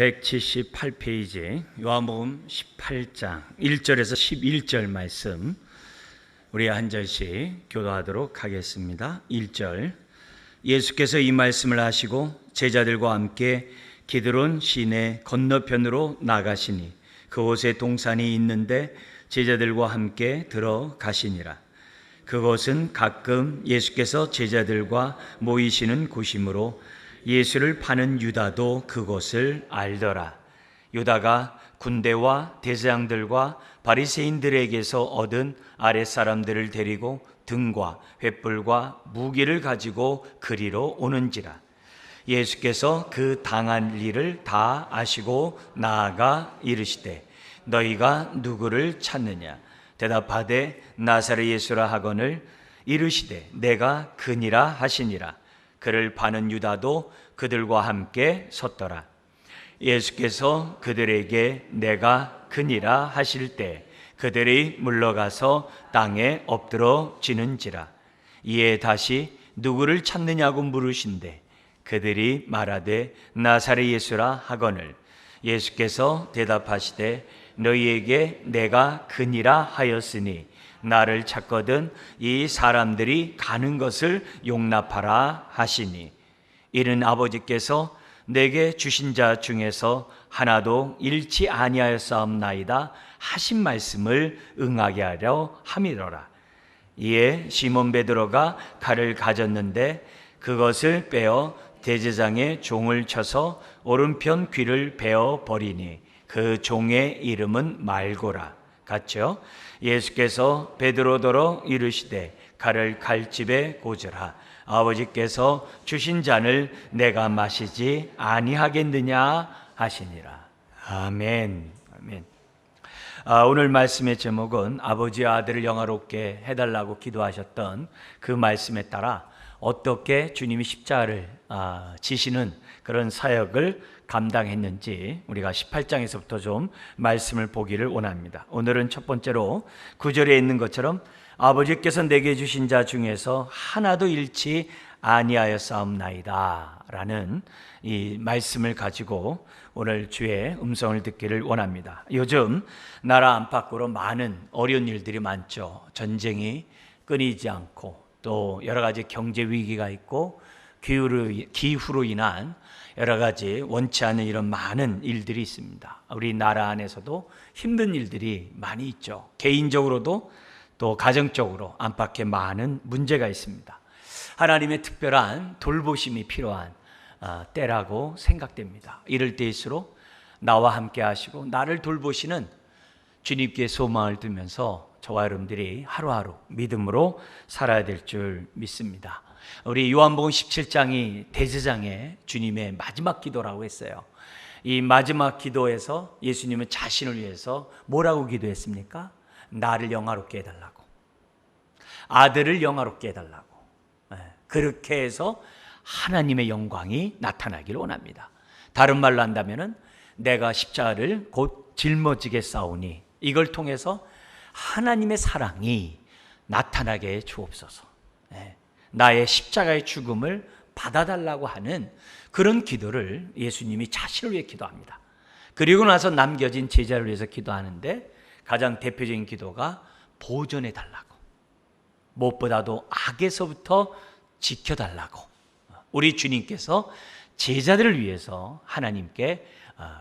178페이지 요한복음 18장 1절에서 11절 말씀 우리 한 절씩 교도하도록 하겠습니다. 1절 예수께서 이 말씀을 하시고 제자들과 함께 기드론 시내 건너편으로 나가시니 그곳에 동산이 있는데 제자들과 함께 들어가시니라. 그곳은 가끔 예수께서 제자들과 모이시는 곳이므로 예수를 파는 유다도 그곳을 알더라. 유다가 군대와 대제장들과 바리새인들에게서 얻은 아랫사람들을 데리고 등과 횃불과 무기를 가지고 그리로 오는지라. 예수께서 그 당할 일을 다 아시고 나아가 이르시되 너희가 누구를 찾느냐? 대답하되 나사렛 예수라 하거늘 이르시되 내가 그니라 하시니라. 그를 파는 유다도 그들과 함께 섰더라. 예수께서 그들에게 내가 그니라 하실 때 그들이 물러가서 땅에 엎드러지는지라. 이에 다시 누구를 찾느냐고 물으신대 그들이 말하되 나사렛 예수라 하거늘 예수께서 대답하시되 너희에게 내가 그니라 하였으니 나를 찾거든 이 사람들이 가는 것을 용납하라 하시니 이는 아버지께서 내게 주신 자 중에서 하나도 잃지 아니하였사옵나이다 하신 말씀을 응하게 하려 함이로라. 이에 시몬 베드로가 칼을 가졌는데 그것을 빼어 대제장의 종을 쳐서 오른편 귀를 베어 버리니 그 종의 이름은 말고라 같죠. 예수께서 베드로더러 이르시되 칼을 칼집에 꽂으라. 아버지께서 주신 잔을 내가 마시지 아니하겠느냐 하시니라. 아멘. 아멘. 오늘 말씀의 제목은 아버지와 아들을 영화롭게 해달라고 기도하셨던 그 말씀에 따라 어떻게 주님이 십자가를 지시는 그런 사역을 감당했는지 우리가 18장에서부터 좀 말씀을 보기를 원합니다. 오늘은 첫 번째로 9절에 있는 것처럼 아버지께서 내게 주신 자 중에서 하나도 잃지 아니하였사옵나이다 라는 이 말씀을 가지고 오늘 주의 음성을 듣기를 원합니다. 요즘 나라 안팎으로 많은 어려운 일들이 많죠. 전쟁이 끊이지 않고 또 여러 가지 경제 위기가 있고 기후로 인한 여러 가지 원치 않는 이런 많은 일들이 있습니다. 우리 나라 안에서도 힘든 일들이 많이 있죠. 개인적으로도 또 가정적으로 안팎에 많은 문제가 있습니다. 하나님의 특별한 돌보심이 필요한 때라고 생각됩니다. 이럴 때일수록 나와 함께 하시고 나를 돌보시는 주님께 소망을 두면서 저와 여러분들이 하루하루 믿음으로 살아야 될 줄 믿습니다. 우리 요한복음 17장이 대제장의 주님의 마지막 기도라고 했어요. 이 마지막 기도에서 예수님은 자신을 위해서 뭐라고 기도했습니까? 나를 영화롭게 해달라고, 아들을 영화롭게 해달라고. 그렇게 해서 하나님의 영광이 나타나기를 원합니다. 다른 말로 한다면 내가 십자가를 곧 짊어지게 싸우니 이걸 통해서 하나님의 사랑이 나타나게 해 주옵소서. 나의 십자가의 죽음을 받아달라고 하는 그런 기도를 예수님이 자신을 위해 기도합니다. 그리고 나서 남겨진 제자를 위해서 기도하는데 가장 대표적인 기도가 보존해 달라고, 무엇보다도 악에서부터 지켜달라고 우리 주님께서 제자들을 위해서 하나님께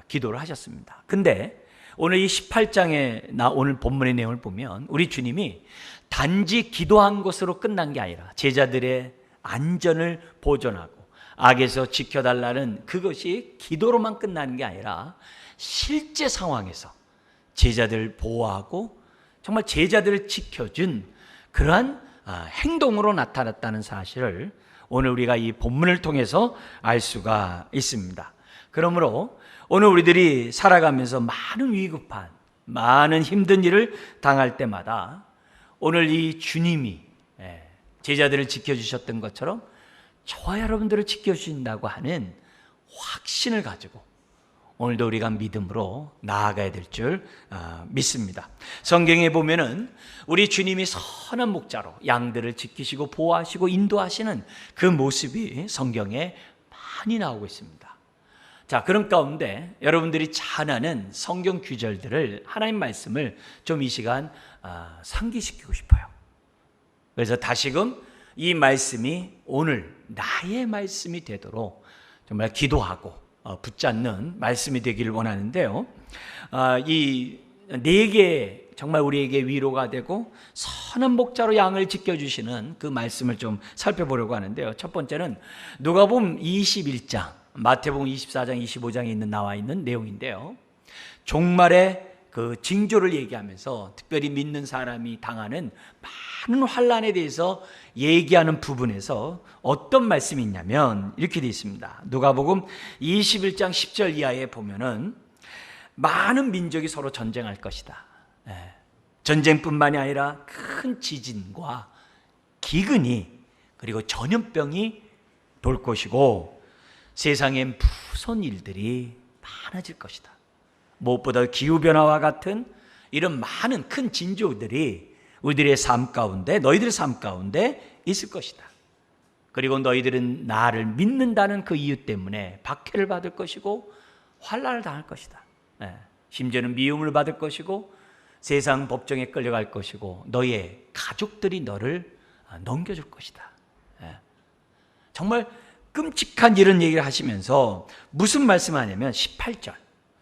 기도를 하셨습니다. 근데 오늘 이 18장에 오늘 본문의 내용을 보면 우리 주님이 단지 기도한 것으로 끝난 게 아니라 제자들의 안전을 보존하고 악에서 지켜달라는 그것이 기도로만 끝나는 게 아니라 실제 상황에서 제자들을 보호하고 정말 제자들을 지켜준 그러한 행동으로 나타났다는 사실을 오늘 우리가 이 본문을 통해서 알 수가 있습니다. 그러므로 오늘 우리들이 살아가면서 많은 위급한 많은 힘든 일을 당할 때마다 오늘 이 주님이 제자들을 지켜주셨던 것처럼 저와 여러분들을 지켜주신다고 하는 확신을 가지고 오늘도 우리가 믿음으로 나아가야 될 줄 믿습니다. 성경에 보면은 우리 주님이 선한 목자로 양들을 지키시고 보호하시고 인도하시는 그 모습이 성경에 많이 나오고 있습니다. 자, 그런 가운데 여러분들이 잘 아는 성경 구절들을, 하나님 말씀을 좀 이 시간 상기시키고 싶어요. 그래서 다시금 이 말씀이 오늘 나의 말씀이 되도록 정말 기도하고 붙잡는 말씀이 되기를 원하는데요. 이 네 개 정말 우리에게 위로가 되고 선한 목자로 양을 지켜주시는 그 말씀을 좀 살펴보려고 하는데요. 첫 번째는 누가복음 21장, 마태복음 24장, 25장에 나와 있는 내용인데요. 종말의 그 징조를 얘기하면서 특별히 믿는 사람이 당하는 많은 환난에 대해서 얘기하는 부분에서 어떤 말씀이 있냐면 이렇게 되어 있습니다. 누가복음 21장 10절 이하에 보면은 많은 민족이 서로 전쟁할 것이다. 전쟁뿐만이 아니라 큰 지진과 기근이, 그리고 전염병이 돌 것이고 세상엔 무서운 일들이 많아질 것이다. 무엇보다 기후변화와 같은 이런 많은 큰 징조들이 우리들의 삶 가운데, 너희들의 삶 가운데 있을 것이다. 그리고 너희들은 나를 믿는다는 그 이유 때문에 박해를 받을 것이고 환난을 당할 것이다. 심지어는 미움을 받을 것이고 세상 법정에 끌려갈 것이고 너희의 가족들이 너를 넘겨줄 것이다. 정말 끔찍한 이런 얘기를 하시면서 무슨 말씀을 하냐면 18절,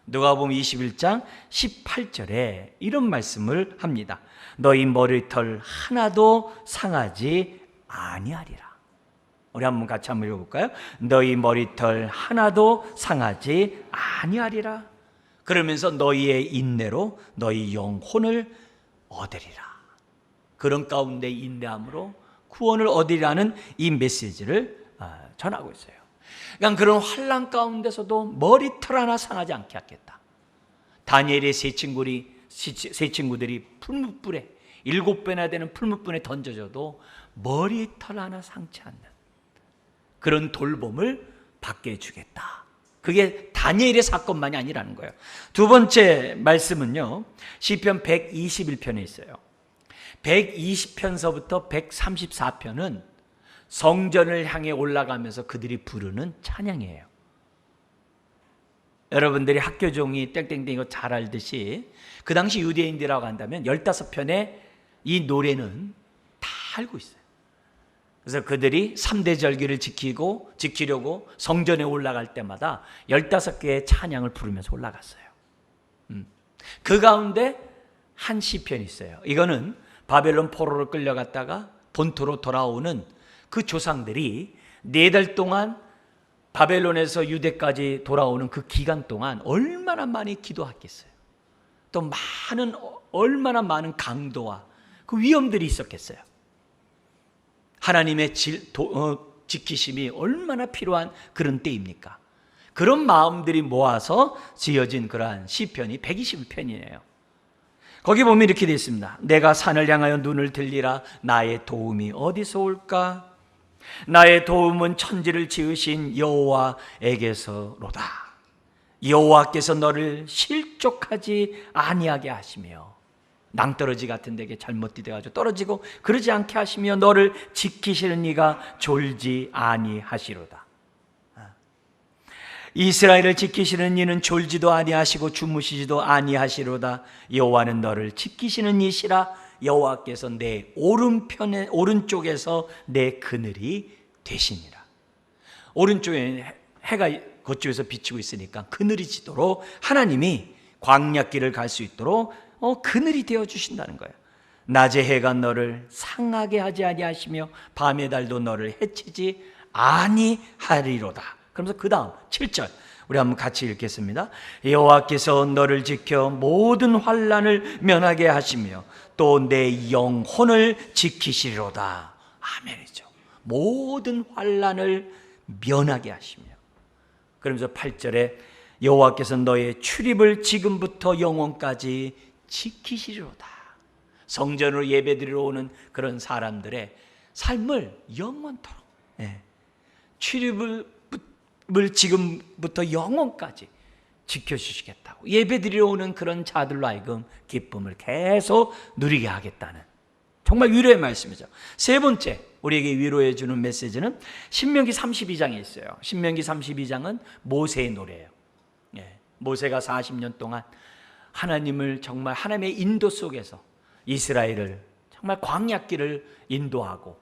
누가복음 21장 18절에 이런 말씀을 합니다. 너희 머리털 하나도 상하지 아니하리라. 우리 한번 같이 한번 읽어볼까요? 너희 머리털 하나도 상하지 아니하리라. 그러면서 너희의 인내로 너희 영혼을 얻으리라. 그런 가운데 인내함으로 구원을 얻으리라는 이 메시지를 전하고 있어요. 그러니까 그런 환난 가운데서도 머리털 하나 상하지 않게 하겠다. 다니엘의 세 친구들이 풀무불에 7배나 되는 풀무불에 던져져도 머리털 하나 상치 않는 그런 돌봄을 받게 해주겠다. 그게 다니엘의 사건만이 아니라는 거예요. 두 번째 말씀은요, 시편 121편에 있어요. 120편서부터 134편은 성전을 향해 올라가면서 그들이 부르는 찬양이에요. 여러분들이 학교 종이 땡땡땡 이거 잘 알듯이 그 당시 유대인들이라고 한다면 15편의 이 노래는 다 알고 있어요. 그래서 그들이 3대 절기를 지키려고 성전에 올라갈 때마다 15개의 찬양을 부르면서 올라갔어요. 그 가운데 한 시편이 있어요. 이거는 바벨론 포로로 끌려갔다가 본토로 돌아오는 그 조상들이 4달 동안 바벨론에서 유대까지 돌아오는 그 기간 동안 얼마나 많이 기도했겠어요. 또 얼마나 많은 강도와 그 위험들이 있었겠어요. 하나님의 지키심이 얼마나 필요한 그런 때입니까? 그런 마음들이 모아서 지어진 그러한 시편이 120편이에요. 거기 보면 이렇게 되어 있습니다. 내가 산을 향하여 눈을 들리라. 나의 도움이 어디서 올까? 나의 도움은 천지를 지으신 여호와에게서로다. 여호와께서 너를 실족하지 아니하게 하시며 낭떠러지 같은 데게 잘못 디뎌가지고 떨어지고 그러지 않게 하시며 너를 지키시는 이가 졸지 아니하시로다. 이스라엘을 지키시는 이는 졸지도 아니하시고 주무시지도 아니하시로다. 여호와는 너를 지키시는 이시라. 여호와께서 내 오른쪽에서 내 그늘이 되시니라. 오른쪽에 해가 그쪽에서 비치고 있으니까 그늘이 지도록 하나님이 광야길을 갈 수 있도록 그늘이 되어 주신다는 거예요. 낮에 해가 너를 상하게 하지 아니하시며 밤의 달도 너를 해치지 아니하리로다. 그러면서 그 다음 7절 우리 한번 같이 읽겠습니다. 여호와께서 너를 지켜 모든 환난을 면하게 하시며 또 내 영혼을 지키시리로다. 아멘이죠. 모든 환난을 면하게 하시며, 그러면서 8절에 여호와께서 너의 출입을 지금부터 영원까지 지키시리로다. 성전으로 예배드리러 오는 그런 사람들의 삶을 영원토록, 출입을 지금부터 영원까지 지켜주시겠다고, 예배드리러 오는 그런 자들로 하여금 기쁨을 계속 누리게 하겠다는 정말 위로의 말씀이죠. 세 번째 우리에게 위로해 주는 메시지는 신명기 32장에 있어요. 신명기 32장은 모세의 노래예요. 모세가 40년 동안 하나님을 정말 하나님의 인도 속에서 이스라엘을 정말 광야길을 인도하고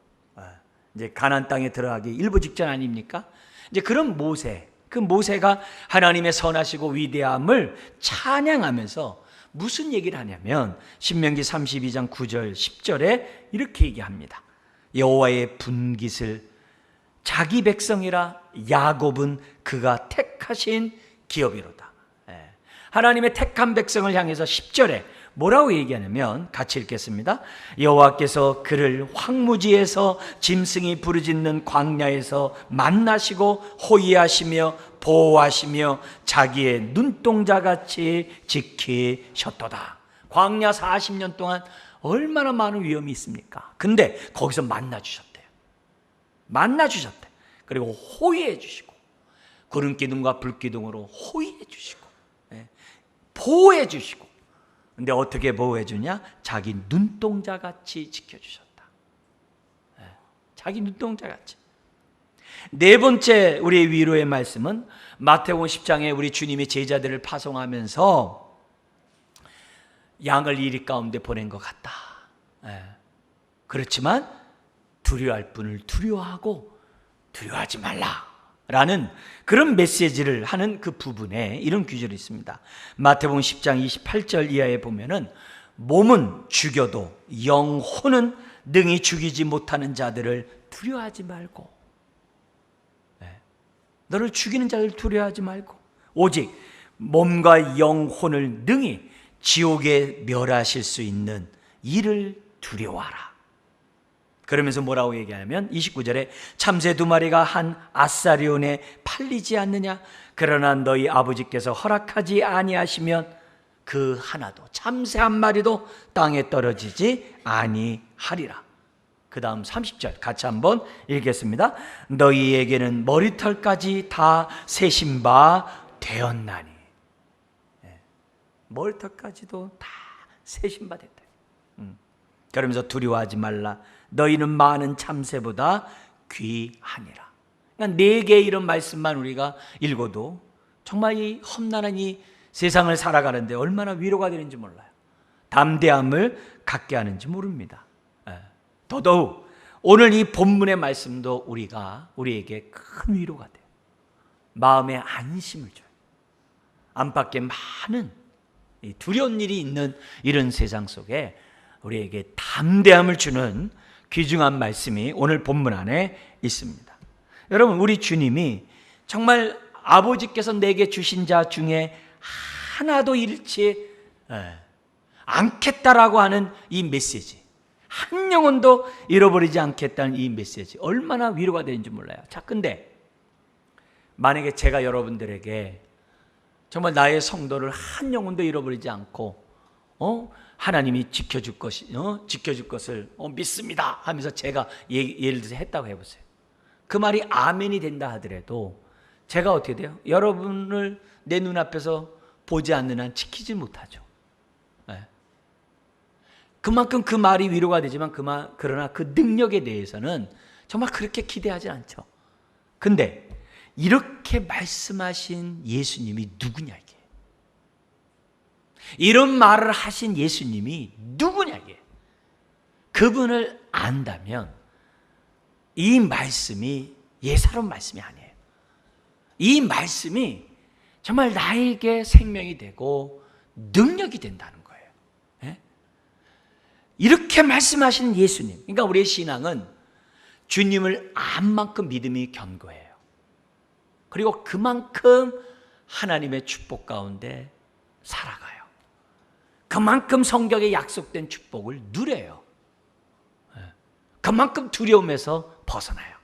이제 가나안 땅에 들어가기 일부 직전 아닙니까? 이제 그런 모세, 그 모세가 하나님의 선하시고 위대함을 찬양하면서 무슨 얘기를 하냐면 신명기 32장 9절 10절에 이렇게 얘기합니다. 여호와의 분깃을 자기 백성이라 야곱은 그가 택하신 기업이로다. 하나님의 택한 백성을 향해서 10절에 뭐라고 얘기하냐면 같이 읽겠습니다. 여호와께서 그를 황무지에서 짐승이 부르짖는 광야에서 만나시고 호위하시며 보호하시며 자기의 눈동자같이 지키셨도다. 광야 40년 동안 얼마나 많은 위험이 있습니까? 근데 거기서 만나주셨대요. 만나주셨대. 그리고 호위해 주시고 구름기둥과 불기둥으로 호위해 주시고 보호해 주시고, 근데 어떻게 보호해 주냐? 자기 눈동자같이 지켜주셨다. 자기 눈동자같이. 네 번째 우리의 위로의 말씀은 마태복음 10장에 우리 주님이 제자들을 파송하면서 양을 이리 가운데 보낸 것 같다. 그렇지만 두려워할 분을 두려워하고 두려워하지 말라 라는 그런 메시지를 하는 그 부분에 이런 규절이 있습니다. 마태복음 10장 28절 이하에 보면은 몸은 죽여도 영혼은 능히 죽이지 못하는 자들을 두려워하지 말고, 너를 죽이는 자들을 두려워하지 말고 오직 몸과 영혼을 능히 지옥에 멸하실 수 있는 이를 두려워하라. 그러면서 뭐라고 얘기하냐면 29절에 참새 2마리가 한 아사리온에 팔리지 않느냐? 그러나 너희 아버지께서 허락하지 아니하시면 그 하나도, 참새 한 마리도 땅에 떨어지지 아니하리라. 그 다음 30절 같이 한번 읽겠습니다. 너희에게는 머리털까지 다 세신 바 되었나니. 머리털까지도 다 세신 바 됐다. 그러면서 두려워하지 말라. 너희는 많은 참새보다 귀하니라. 그러니까 4개의 이런 말씀만 우리가 읽어도 정말 이 험난한 이 세상을 살아가는데 얼마나 위로가 되는지 몰라요. 담대함을 갖게 하는지 모릅니다. 더더욱 오늘 이 본문의 말씀도 우리에게 큰 위로가 돼요. 마음에 안심을 줘요. 안팎에 많은 두려운 일이 있는 이런 세상 속에 우리에게 담대함을 주는 귀중한 말씀이 오늘 본문 안에 있습니다. 여러분, 우리 주님이 정말 아버지께서 내게 주신 자 중에 하나도 잃지 않겠다라고 하는 이 메시지, 한 영혼도 잃어버리지 않겠다는 이 메시지, 얼마나 위로가 되는지 몰라요. 자, 근데 만약에 제가 여러분들에게 정말 나의 성도를 한 영혼도 잃어버리지 않고 하나님이 지켜줄 것을 믿습니다 하면서 제가 예를 들어서 했다고 해보세요. 그 말이 아멘이 된다 하더라도 제가 어떻게 돼요? 여러분을 내 눈앞에서 보지 않는 한 지키지 못하죠. 그만큼 그 말이 위로가 되지만 그러나 그 능력에 대해서는 정말 그렇게 기대하지 않죠. 근데 이렇게 말씀하신 예수님이 누구냐 이게. 이런 말을 하신 예수님이 누구냐 이게. 그분을 안다면 이 말씀이 예사로운 말씀이 아니에요. 이 말씀이 정말 나에게 생명이 되고 능력이 된다는 거예요. 이렇게 말씀하시는 예수님, 그러니까 우리의 신앙은 주님을 안 만큼 믿음이 견고해요. 그리고 그만큼 하나님의 축복 가운데 살아가요. 그만큼 성경에 약속된 축복을 누려요. 그만큼 두려움에서 벗어나요.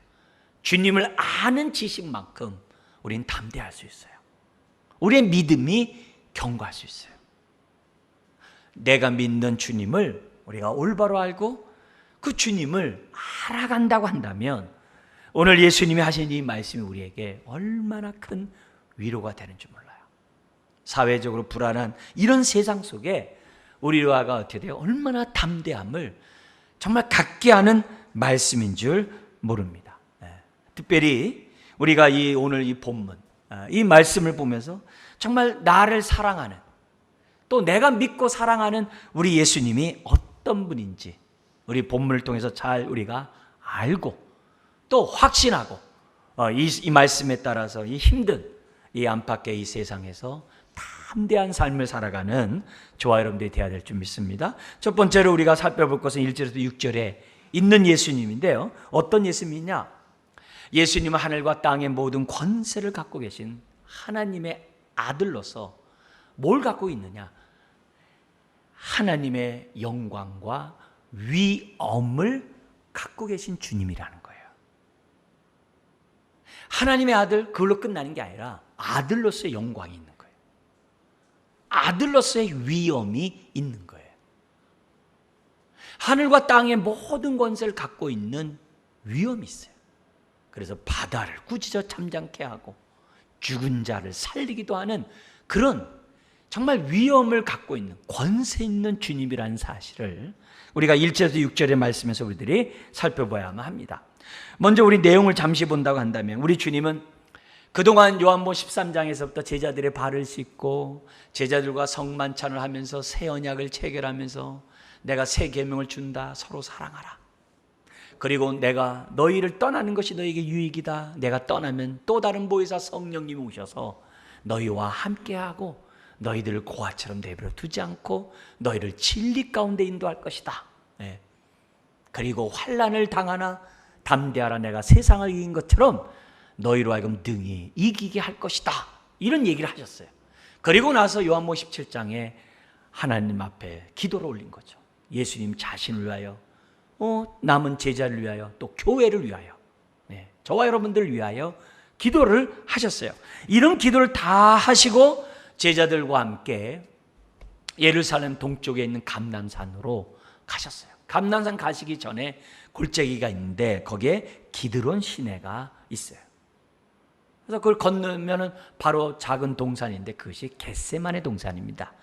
주님을 아는 지식만큼 우리는 담대할 수 있어요. 우리의 믿음이 견고할 수 있어요. 내가 믿는 주님을 우리가 올바로 알고 그 주님을 알아간다고 한다면 오늘 예수님이 하신 이 말씀이 우리에게 얼마나 큰 위로가 되는지 몰라요. 사회적으로 불안한 이런 세상 속에 우리가 어떻게 돼요? 얼마나 담대함을 정말 갖게 하는 말씀인 줄 모릅니다. 특별히 우리가 오늘 이 본문 이 말씀을 보면서 정말 나를 사랑하는, 또 내가 믿고 사랑하는 우리 예수님이 어떤 분인지 우리 본문을 통해서 잘 우리가 알고 또 확신하고 이 말씀에 따라서 이 힘든 이 안팎의 이 세상에서 담대한 삶을 살아가는 저와 여러분들이 되어야 될 줄 믿습니다. 첫 번째로 우리가 살펴볼 것은 1절에서 6절에 있는 예수님인데요. 어떤 예수님이냐? 예수님은 하늘과 땅의 모든 권세를 갖고 계신 하나님의 아들로서 뭘 갖고 있느냐? 하나님의 영광과 위엄을 갖고 계신 주님이라는 거예요. 하나님의 아들, 그걸로 끝나는 게 아니라 아들로서의 영광이 있는 거예요. 아들로서의 위엄이 있는 거예요. 하늘과 땅의 모든 권세를 갖고 있는 위엄이 있어요. 그래서 바다를 꾸짖어 잠잠케 하고 죽은 자를 살리기도 하는 그런 정말 위엄을 갖고 있는 권세 있는 주님이라는 사실을 우리가 1절에서 6절의 말씀에서 우리들이 살펴봐야만 합니다. 먼저 우리 내용을 잠시 본다고 한다면 우리 주님은 그동안 요한복음 13장에서부터 제자들의 발을 씻고 제자들과 성만찬을 하면서 새 언약을 체결하면서 내가 새 계명을 준다, 서로 사랑하라. 그리고 내가 너희를 떠나는 것이 너희에게 유익이다. 내가 떠나면 또 다른 보혜사 성령님이 오셔서 너희와 함께하고 너희들을 고아처럼 내버려 두지 않고 너희를 진리 가운데 인도할 것이다. 그리고 환난을 당하나 담대하라. 내가 세상을 이긴 것처럼 너희로 하여금 능히 이기게 할 것이다. 이런 얘기를 하셨어요. 그리고 나서 요한복음 17장에 하나님 앞에 기도를 올린 거죠. 예수님 자신을 위하여, 남은 제자를 위하여, 또 교회를 위하여, 저와 여러분들을 위하여 기도를 하셨어요. 이런 기도를 다 하시고 제자들과 함께 예루살렘 동쪽에 있는 감람산으로 가셨어요. 감람산 가시기 전에 골짜기가 있는데 거기에 기드론 시내가 있어요. 그래서 그걸 건너면 바로 작은 동산인데 그것이 겟세마네 동산입니다.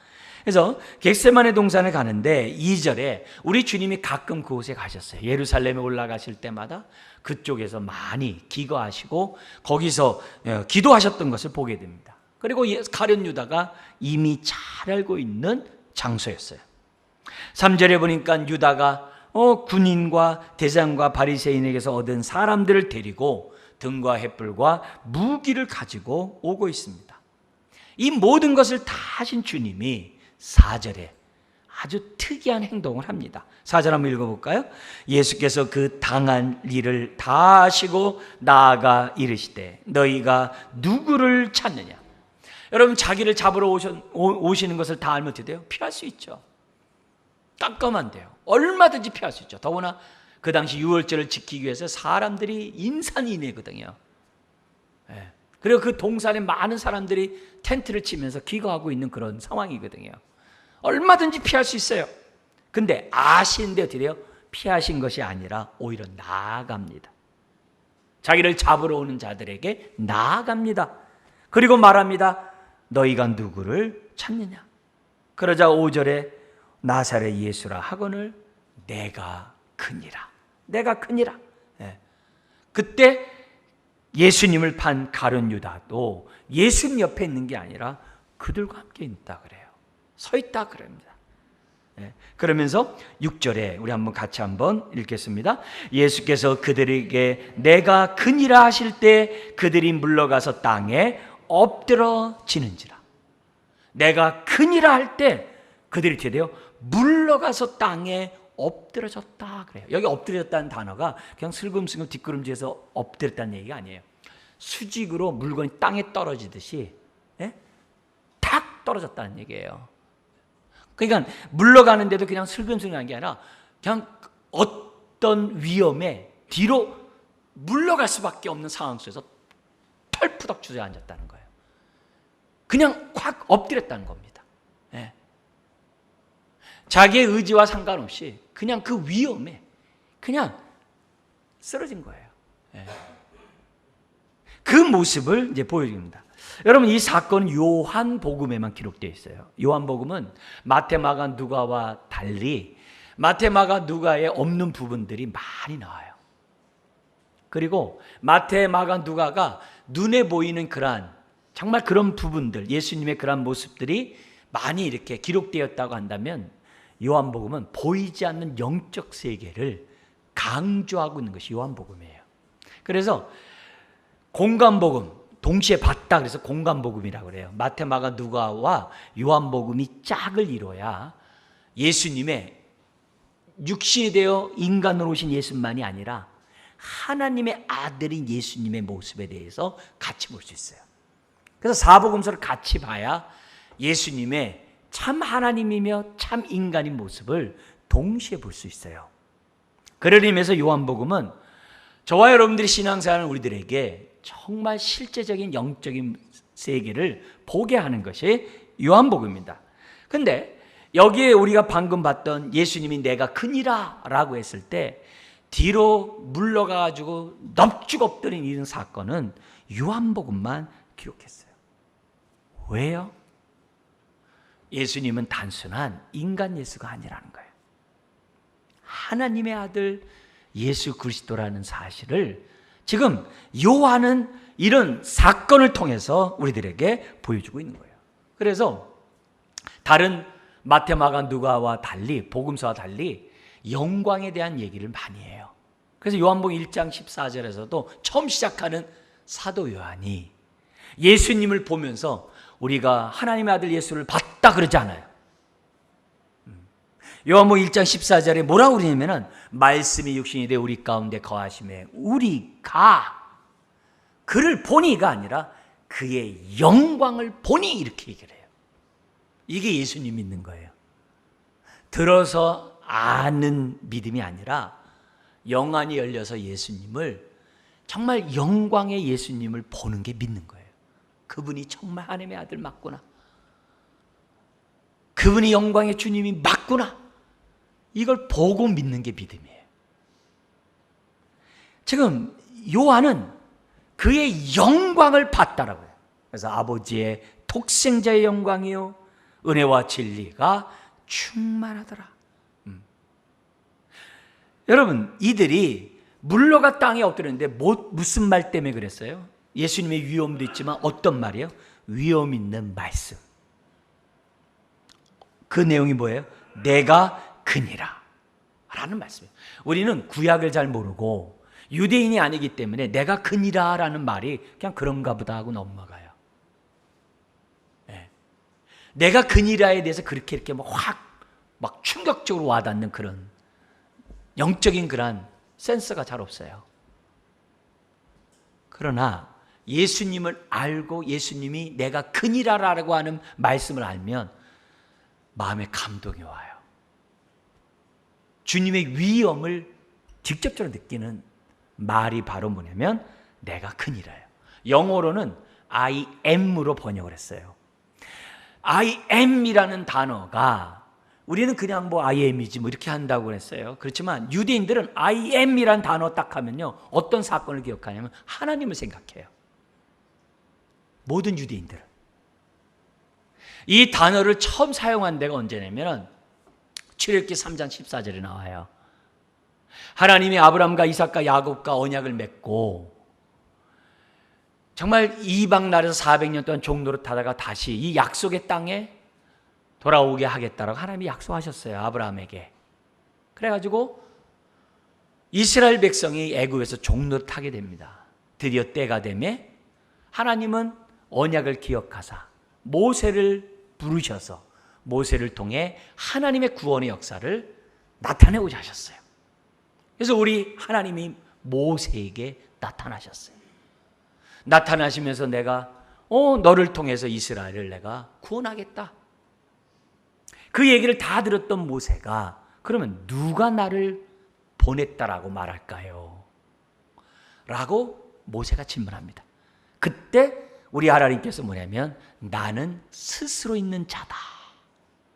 그래서 겟세마네 동산에 가는데 2절에 우리 주님이 가끔 그곳에 가셨어요. 예루살렘에 올라가실 때마다 그쪽에서 많이 기거하시고 거기서 기도하셨던 것을 보게 됩니다. 그리고 가룟 유다가 이미 잘 알고 있는 장소였어요. 3절에 보니까 유다가 군인과 대장과 바리새인에게서 얻은 사람들을 데리고 등과 횃불과 무기를 가지고 오고 있습니다. 이 모든 것을 다 하신 주님이 4절에 아주 특이한 행동을 합니다. 4절 한번 읽어볼까요? 예수께서 그 당한 일을 다 하시고 나아가 이르시되 너희가 누구를 찾느냐? 여러분 자기를 잡으러 오시는 것을 다 알면 어떻게 돼요? 피할 수 있죠. 깜깜한데요. 얼마든지 피할 수 있죠. 더구나 그 당시 유월절을 지키기 위해서 사람들이 인산인해거든요. 그리고 그 동산에 많은 사람들이 텐트를 치면서 기거하고 있는 그런 상황이거든요. 얼마든지 피할 수 있어요. 근데 아시는데 어떻게 돼요? 피하신 것이 아니라 오히려 나아갑니다. 자기를 잡으러 오는 자들에게 나아갑니다. 그리고 말합니다. 너희가 누구를 찾느냐? 그러자 5절에 나사렛 예수라 하거늘 내가 크니라. 내가 크니라. 그때 예수님을 판 가룟 유다도 예수님 옆에 있는 게 아니라 그들과 함께 있다 그래요. 서 있다 그럽니다. 그러면서 6절에 우리 같이 한번 읽겠습니다. 예수께서 그들에게 내가 크니라 하실 때 그들이 물러가서 땅에 엎드러지는지라. 내가 크니라 할 때 그들이 어떻게 돼요? 물러가서 땅에 엎드러졌다 그래요. 여기 엎드려졌다는 단어가 그냥 슬금슬금 뒷걸음질해서 엎드렸다는 얘기가 아니에요. 수직으로 물건이 땅에 떨어지듯이 탁 떨어졌다는 얘기예요. 그러니까 물러가는데도 그냥 슬금슬금한 게 아니라 그냥 어떤 위험에 뒤로 물러갈 수밖에 없는 상황 속에서 털푸덕 주저앉았다는 거예요. 그냥 확 엎드렸다는 겁니다. 자기의 의지와 상관없이 그냥 그 위험에 그냥 쓰러진 거예요. 그 모습을 이제 보여줍니다. 여러분 이 사건은 요한복음에만 기록되어 있어요. 요한복음은 마태, 마가, 누가와 달리 마태, 마가, 누가에 없는 부분들이 많이 나와요. 그리고 마태, 마가, 누가가 눈에 보이는 그러한 정말 그런 부분들, 예수님의 그런 모습들이 많이 이렇게 기록되었다고 한다면 요한복음은 보이지 않는 영적 세계를 강조하고 있는 것이 요한복음이에요. 그래서 공간복음, 동시에 봤다 그래서 공간복음이라고 그래요. 마태, 마가, 누가와 요한복음이 짝을 이뤄야 예수님의 육신이 되어 인간으로 오신 예수만이 아니라 하나님의 아들인 예수님의 모습에 대해서 같이 볼 수 있어요. 그래서 사복음서를 같이 봐야 예수님의 참 하나님이며 참 인간인 모습을 동시에 볼 수 있어요. 그런 의미에서 요한복음은 저와 여러분들이 신앙생활하는 우리들에게 정말 실제적인 영적인 세계를 보게 하는 것이 요한복음입니다. 근데 여기에 우리가 방금 봤던 예수님이 내가 크니라 라고 했을 때 뒤로 물러가가지고 넙죽 엎드린 이런 사건은 요한복음만 기록했어요. 왜요? 예수님은 단순한 인간 예수가 아니라는 거예요. 하나님의 아들 예수 그리스도라는 사실을 지금 요한은 이런 사건을 통해서 우리들에게 보여주고 있는 거예요. 그래서 다른 마태, 마가, 누가와 달리, 복음서와 달리 영광에 대한 얘기를 많이 해요. 그래서 요한복음 1장 14절에서도 처음 시작하는 사도 요한이 예수님을 보면서 우리가 하나님의 아들 예수를 봤다 그러지 않아요. 요한복음 1장 14절에 뭐라고 그러냐면은 말씀이 육신이 되어 우리 가운데 거하심에 우리가 그를 보니가 아니라 그의 영광을 보니 이렇게 얘기를 해요. 이게 예수님 믿는 거예요. 들어서 아는 믿음이 아니라 영안이 열려서 예수님을 정말 영광의 예수님을 보는 게 믿는 거예요. 그분이 정말 하나님의 아들 맞구나. 그분이 영광의 주님이 맞구나. 이걸 보고 믿는 게 믿음이에요. 지금 요한은 그의 영광을 봤다라고 해요. 그래서 아버지의 독생자의 영광이요 은혜와 진리가 충만하더라. 여러분, 이들이 물러가 땅에 엎드렸는데 무슨 말 때문에 그랬어요? 예수님의 위엄도 있지만 어떤 말이에요? 위엄 있는 말씀. 그 내용이 뭐예요? 내가 그니라 라는 말씀이에요. 우리는 구약을 잘 모르고 유대인이 아니기 때문에 내가 그니라 라는 말이 그냥 그런가 보다 하고 넘어가요. 네. 내가 그니라에 대해서 그렇게 이렇게 막 충격적으로 와닿는 그런 영적인 그런 센스가 잘 없어요. 그러나 예수님을 알고 예수님이 내가 그니라라고 하는 말씀을 알면 마음에 감동이 와요. 주님의 위엄을 직접적으로 느끼는 말이 바로 뭐냐면 내가 그니라예요. 영어로는 I am으로 번역을 했어요. I am이라는 단어가 우리는 그냥 I am이지 이렇게 한다고 했어요. 그렇지만 유대인들은 I am이라는 단어 딱 하면요 어떤 사건을 기억하냐면 하나님을 생각해요. 모든 유대인들은 이 단어를 처음 사용한 데가 언제냐면 출애굽기 3장 14절에 나와요. 하나님이 아브라함과 이삭과 야곱과 언약을 맺고 정말 이방 나라에서 400년 동안 종노릇 하다가 다시 이 약속의 땅에 돌아오게 하겠다라고 하나님이 약속하셨어요. 아브라함에게. 그래가지고 이스라엘 백성이 애굽에서 종노릇 하게 됩니다. 드디어 때가 되매 하나님은 언약을 기억하사 모세를 부르셔서 모세를 통해 하나님의 구원의 역사를 나타내고자 하셨어요. 그래서 우리 하나님이 모세에게 나타나셨어요. 나타나시면서 내가 너를 통해서 이스라엘을 내가 구원하겠다. 그 얘기를 다 들었던 모세가 그러면 누가 나를 보냈다라고 말할까요? 라고 모세가 질문합니다. 그때 우리 하나님께서 뭐냐면 나는 스스로 있는 자다.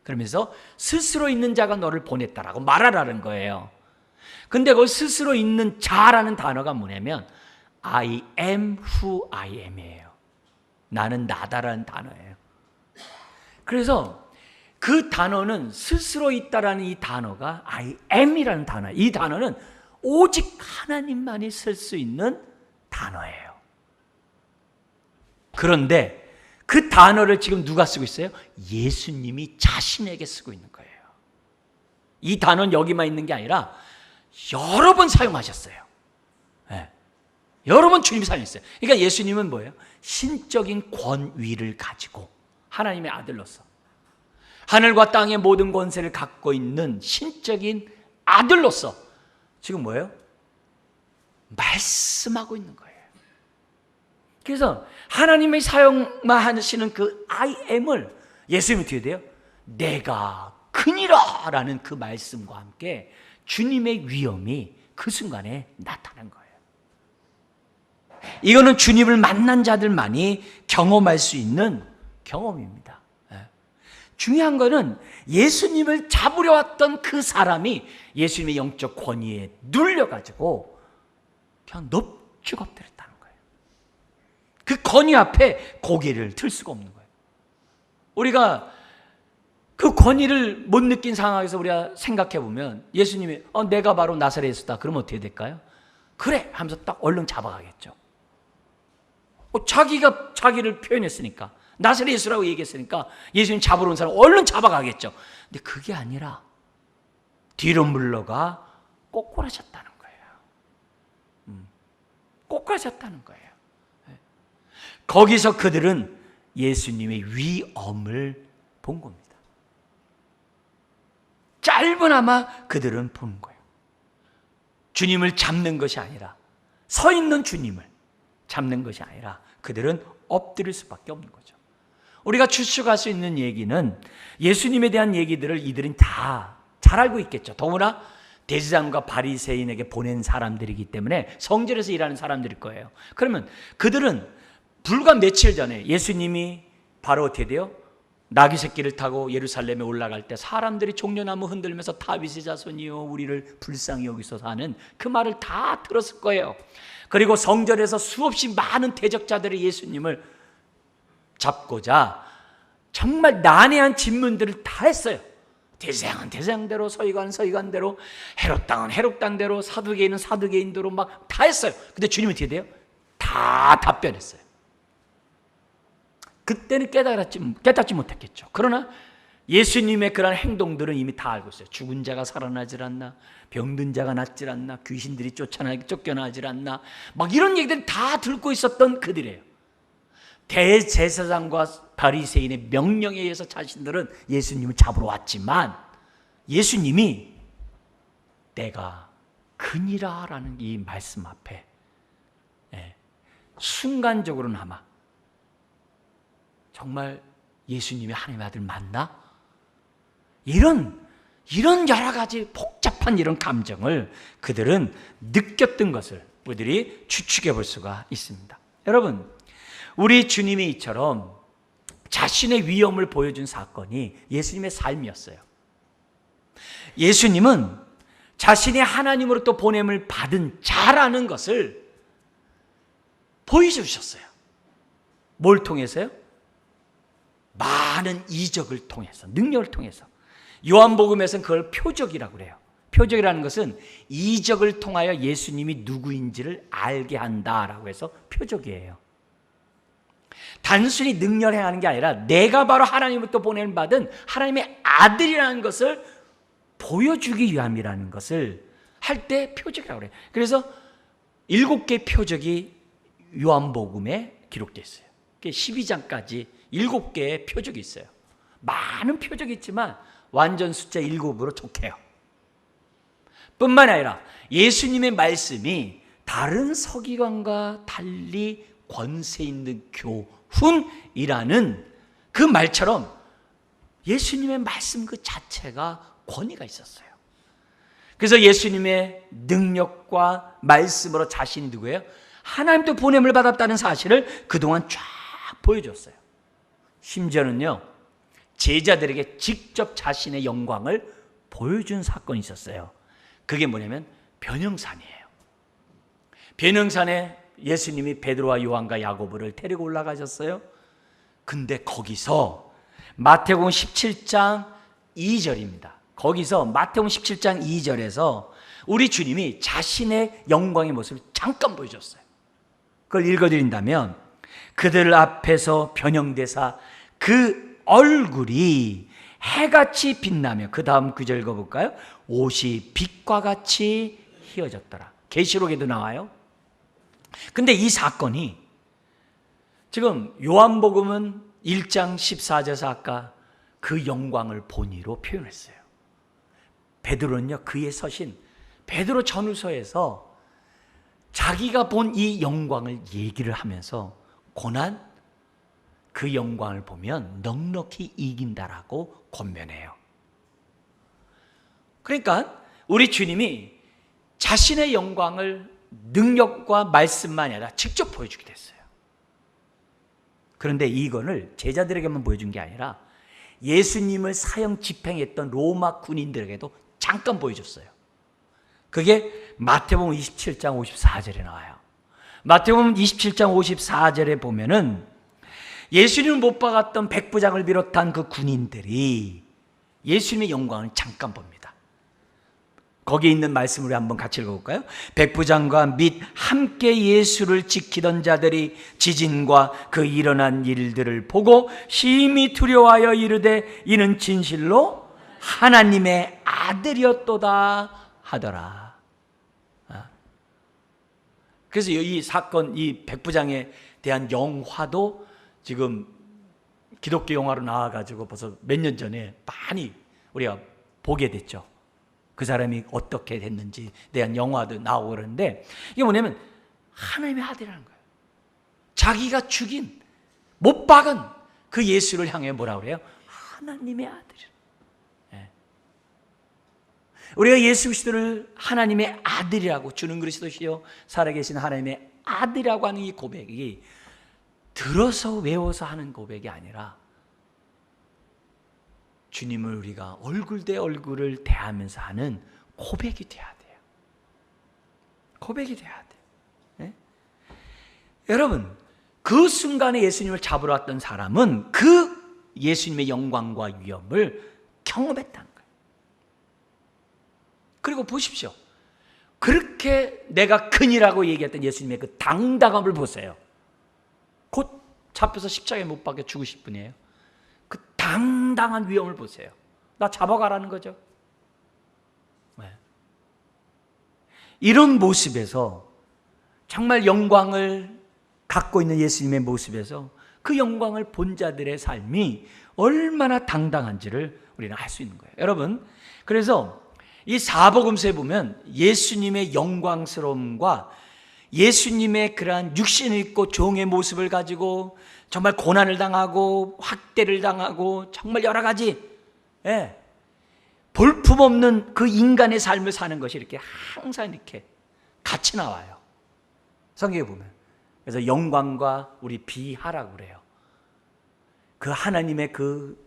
그러면서 스스로 있는 자가 너를 보냈다라고 말하라는 거예요. 근데 그 스스로 있는 자라는 단어가 뭐냐면 I am who I am이에요. 나는 나다라는 단어예요. 그래서 그 단어는 스스로 있다라는 이 단어가 I am이라는 단어예요. 이 단어는 오직 하나님만이 쓸 수 있는 단어예요. 그런데 그 단어를 지금 누가 쓰고 있어요? 예수님이 자신에게 쓰고 있는 거예요. 이 단어는 여기만 있는 게 아니라 여러 번 사용하셨어요. 네. 여러 번 주님이 사용했어요. 그러니까 예수님은 뭐예요? 신적인 권위를 가지고 하나님의 아들로서 하늘과 땅의 모든 권세를 갖고 있는 신적인 아들로서 지금 뭐예요? 말씀하고 있는 거예요. 그래서 하나님의 사용하시는 그 I am을 예수님이 어떻게 돼요? 내가 그니라 라는 그 말씀과 함께 주님의 위엄이 그 순간에 나타난 거예요. 이거는 주님을 만난 자들만이 경험할 수 있는 경험입니다. 중요한 거는 예수님을 잡으려 왔던 그 사람이 예수님의 영적 권위에 눌려가지고 그냥 넙죽 엎드렸다는 거예요. 그 권위 앞에 고개를 들 수가 없는 거예요. 우리가 그 권위를 못 느낀 상황에서 우리가 생각해 보면 예수님이 내가 바로 나사렛 예수다 그러면 어떻게 될까요? 그래 하면서 딱 얼른 잡아가겠죠. 자기가 자기를 표현했으니까 나사렛 예수라고 얘기했으니까 예수님 잡으러 온 사람 얼른 잡아가겠죠. 근데 그게 아니라 뒤로 물러가 꼬꾸라졌다는 거예요. 꼬꾸라졌다는 거예요. 거기서 그들은 예수님의 위엄을 본 겁니다. 짧으나마 그들은 보는 거예요. 주님을 잡는 것이 아니라 서 있는 주님을 잡는 것이 아니라 그들은 엎드릴 수밖에 없는 거죠. 우리가 추측할 수 있는 얘기는 예수님에 대한 얘기들을 이들은 다 잘 알고 있겠죠. 더구나 대제사장과 바리새인에게 보낸 사람들이기 때문에 성전에서 일하는 사람들일 거예요. 그러면 그들은 불과 며칠 전에 예수님이 바로 어떻게 돼요? 나귀 새끼를 타고 예루살렘에 올라갈 때 사람들이 종려나무 흔들면서 다윗의 자손이여 우리를 불쌍히 여기소서 하는 그 말을 다 들었을 거예요. 그리고 성전에서 수없이 많은 대적자들이 예수님을 잡고자 정말 난해한 질문들을 다 했어요. 대제사장은 대제사장대로, 서기관은 서기관대로, 헤롯당은 헤롯당대로, 사두개인은 사두개인대로 막 다 했어요. 근데 주님은 어떻게 돼요? 다 답변했어요. 그때는 깨닫지 못했겠죠. 그러나 예수님의 그런 행동들은 이미 다 알고 있어요. 죽은 자가 살아나질 않나, 병든 자가 낫질 않나, 귀신들이 쫓겨나질 않나, 막 이런 얘기들 다 듣고 있었던 그들이에요. 대제사장과 바리새인의 명령에 의해서 자신들은 예수님을 잡으러 왔지만 예수님이 내가 그니라 라는 이 말씀 앞에 순간적으로나마 정말 예수님이 하나님의 아들 맞나? 이런 여러 가지 복잡한 이런 감정을 그들은 느꼈던 것을 우리들이 추측해 볼 수가 있습니다. 여러분, 우리 주님이 이처럼 자신의 위엄을 보여준 사건이 예수님의 삶이었어요. 예수님은 자신이 하나님으로부터 보냄을 받은 자라는 것을 보여주셨어요. 뭘 통해서요? 많은 이적을 통해서, 능력을 통해서. 요한복음에서는 그걸 표적이라고 그래요. 표적이라는 것은 이적을 통하여 예수님이 누구인지를 알게 한다라고 해서 표적이에요. 단순히 능력을 행하는 게 아니라 내가 바로 하나님으로부터 보냄을 받은 하나님의 아들이라는 것을 보여주기 위함이라는 것을 할 때 표적이라고 그래요. 그래서 7개의 표적이 요한복음에 기록되어 있어요. 12장까지 7개의 표적이 있어요. 많은 표적이 있지만 완전 숫자 7으로 족해요. 뿐만 아니라 예수님의 말씀이 다른 서기관과 달리 권세 있는 교훈이라는 그 말처럼 예수님의 말씀 그 자체가 권위가 있었어요. 그래서 예수님의 능력과 말씀으로 자신이 누구예요? 하나님도 보냄을 받았다는 사실을 그동안 쫙 보여줬어요. 심지어는요, 제자들에게 직접 자신의 영광을 보여준 사건이 있었어요. 그게 뭐냐면 변형산이에요. 변형산에 예수님이 베드로와 요한과 야고보를 데리고 올라가셨어요. 근데 거기서 마태복음 17장 2절입니다. 거기서 마태복음 17장 2절에서 우리 주님이 자신의 영광의 모습을 잠깐 보여줬어요. 그걸 읽어드린다면 그들 앞에서 변형되사 그 얼굴이 해같이 빛나며, 그 다음 구절 읽어볼까요? 옷이 빛과 같이 휘어졌더라. 계시록에도 나와요. 근데 이 사건이 지금 요한복음은 1장 14절에서 아까 그 영광을 본의로 표현했어요. 베드로는요, 그의 서신 베드로 전후서에서 자기가 본 이 영광을 얘기를 하면서 고난, 그 영광을 보면 넉넉히 이긴다라고 권면해요. 그러니까 우리 주님이 자신의 영광을 능력과 말씀만이 아니라 직접 보여주게 됐어요. 그런데 이거를 제자들에게만 보여준 게 아니라 예수님을 사형 집행했던 로마 군인들에게도 잠깐 보여줬어요. 그게 마태복음 27장 54절에 나와요. 마태복음 27장 54절에 보면은 예수님을 못 박았던 백부장을 비롯한 그 군인들이 예수님의 영광을 잠깐 봅니다. 거기에 있는 말씀을 우리 한번 같이 읽어볼까요? 백부장과 및 함께 예수를 지키던 자들이 지진과 그 일어난 일들을 보고 심히 두려워하여 이르되 이는 진실로 하나님의 아들이었도다 하더라. 그래서 이 사건, 이 백부장에 대한 영화도 지금 기독교 영화로 나와가지고 벌써 몇 년 전에 많이 우리가 보게 됐죠. 그 사람이 어떻게 됐는지에 대한 영화도 나오고 그러는데, 이게 뭐냐면 하나님의 아들이라는 거예요. 자기가 죽인, 못 박은 그 예수를 향해 뭐라 그래요? 하나님의 아들. 우리가 예수 그리스도를 하나님의 아들이라고, 주는 그리스도시요 살아계신 하나님의 아들이라고 하는 이 고백이 들어서 외워서 하는 고백이 아니라 주님을 우리가 얼굴 대 얼굴을 대하면서 하는 고백이 돼야 돼요. 고백이 돼야 돼요. 네? 여러분, 그 순간에 예수님을 잡으러 왔던 사람은 그 예수님의 영광과 위엄을 경험했다는 거예요. 그리고 보십시오. 그렇게 내가 큰이라고 얘기했던 예수님의 그 당당함을 보세요. 곧 잡혀서 십자가에 못 박혀 죽으실 분이에요. 그 당당한 위엄을 보세요. 나 잡아가라는 거죠. 네. 이런 모습에서, 정말 영광을 갖고 있는 예수님의 모습에서 그 영광을 본 자들의 삶이 얼마나 당당한지를 우리는 알 수 있는 거예요. 여러분, 그래서 이 사복음서에 보면 예수님의 영광스러움과 예수님의 그러한 육신을 입고 종의 모습을 가지고 정말 고난을 당하고 학대를 당하고 정말 여러 가지 볼품없는 그 인간의 삶을 사는 것이 이렇게 항상 이렇게 같이 나와요. 성경에 보면. 그래서 영광과 우리 비하라고 그래요. 그 하나님의 그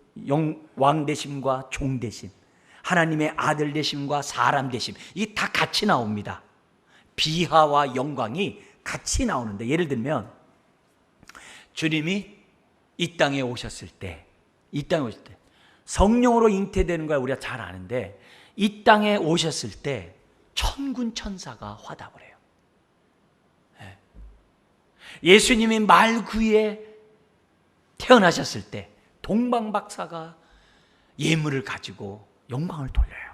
왕 되심과 종 되심, 하나님의 아들 되심과 사람 되심, 이게 다 같이 나옵니다. 비하와 영광이 같이 나오는데, 예를 들면 주님이 이 땅에 오셨을 때 성령으로 잉태되는 걸 우리가 잘 아는데, 이 땅에 오셨을 때 천군 천사가 화답을 해요. 예수님이 말구에 태어나셨을 때 동방박사가 예물을 가지고 영광을 돌려요.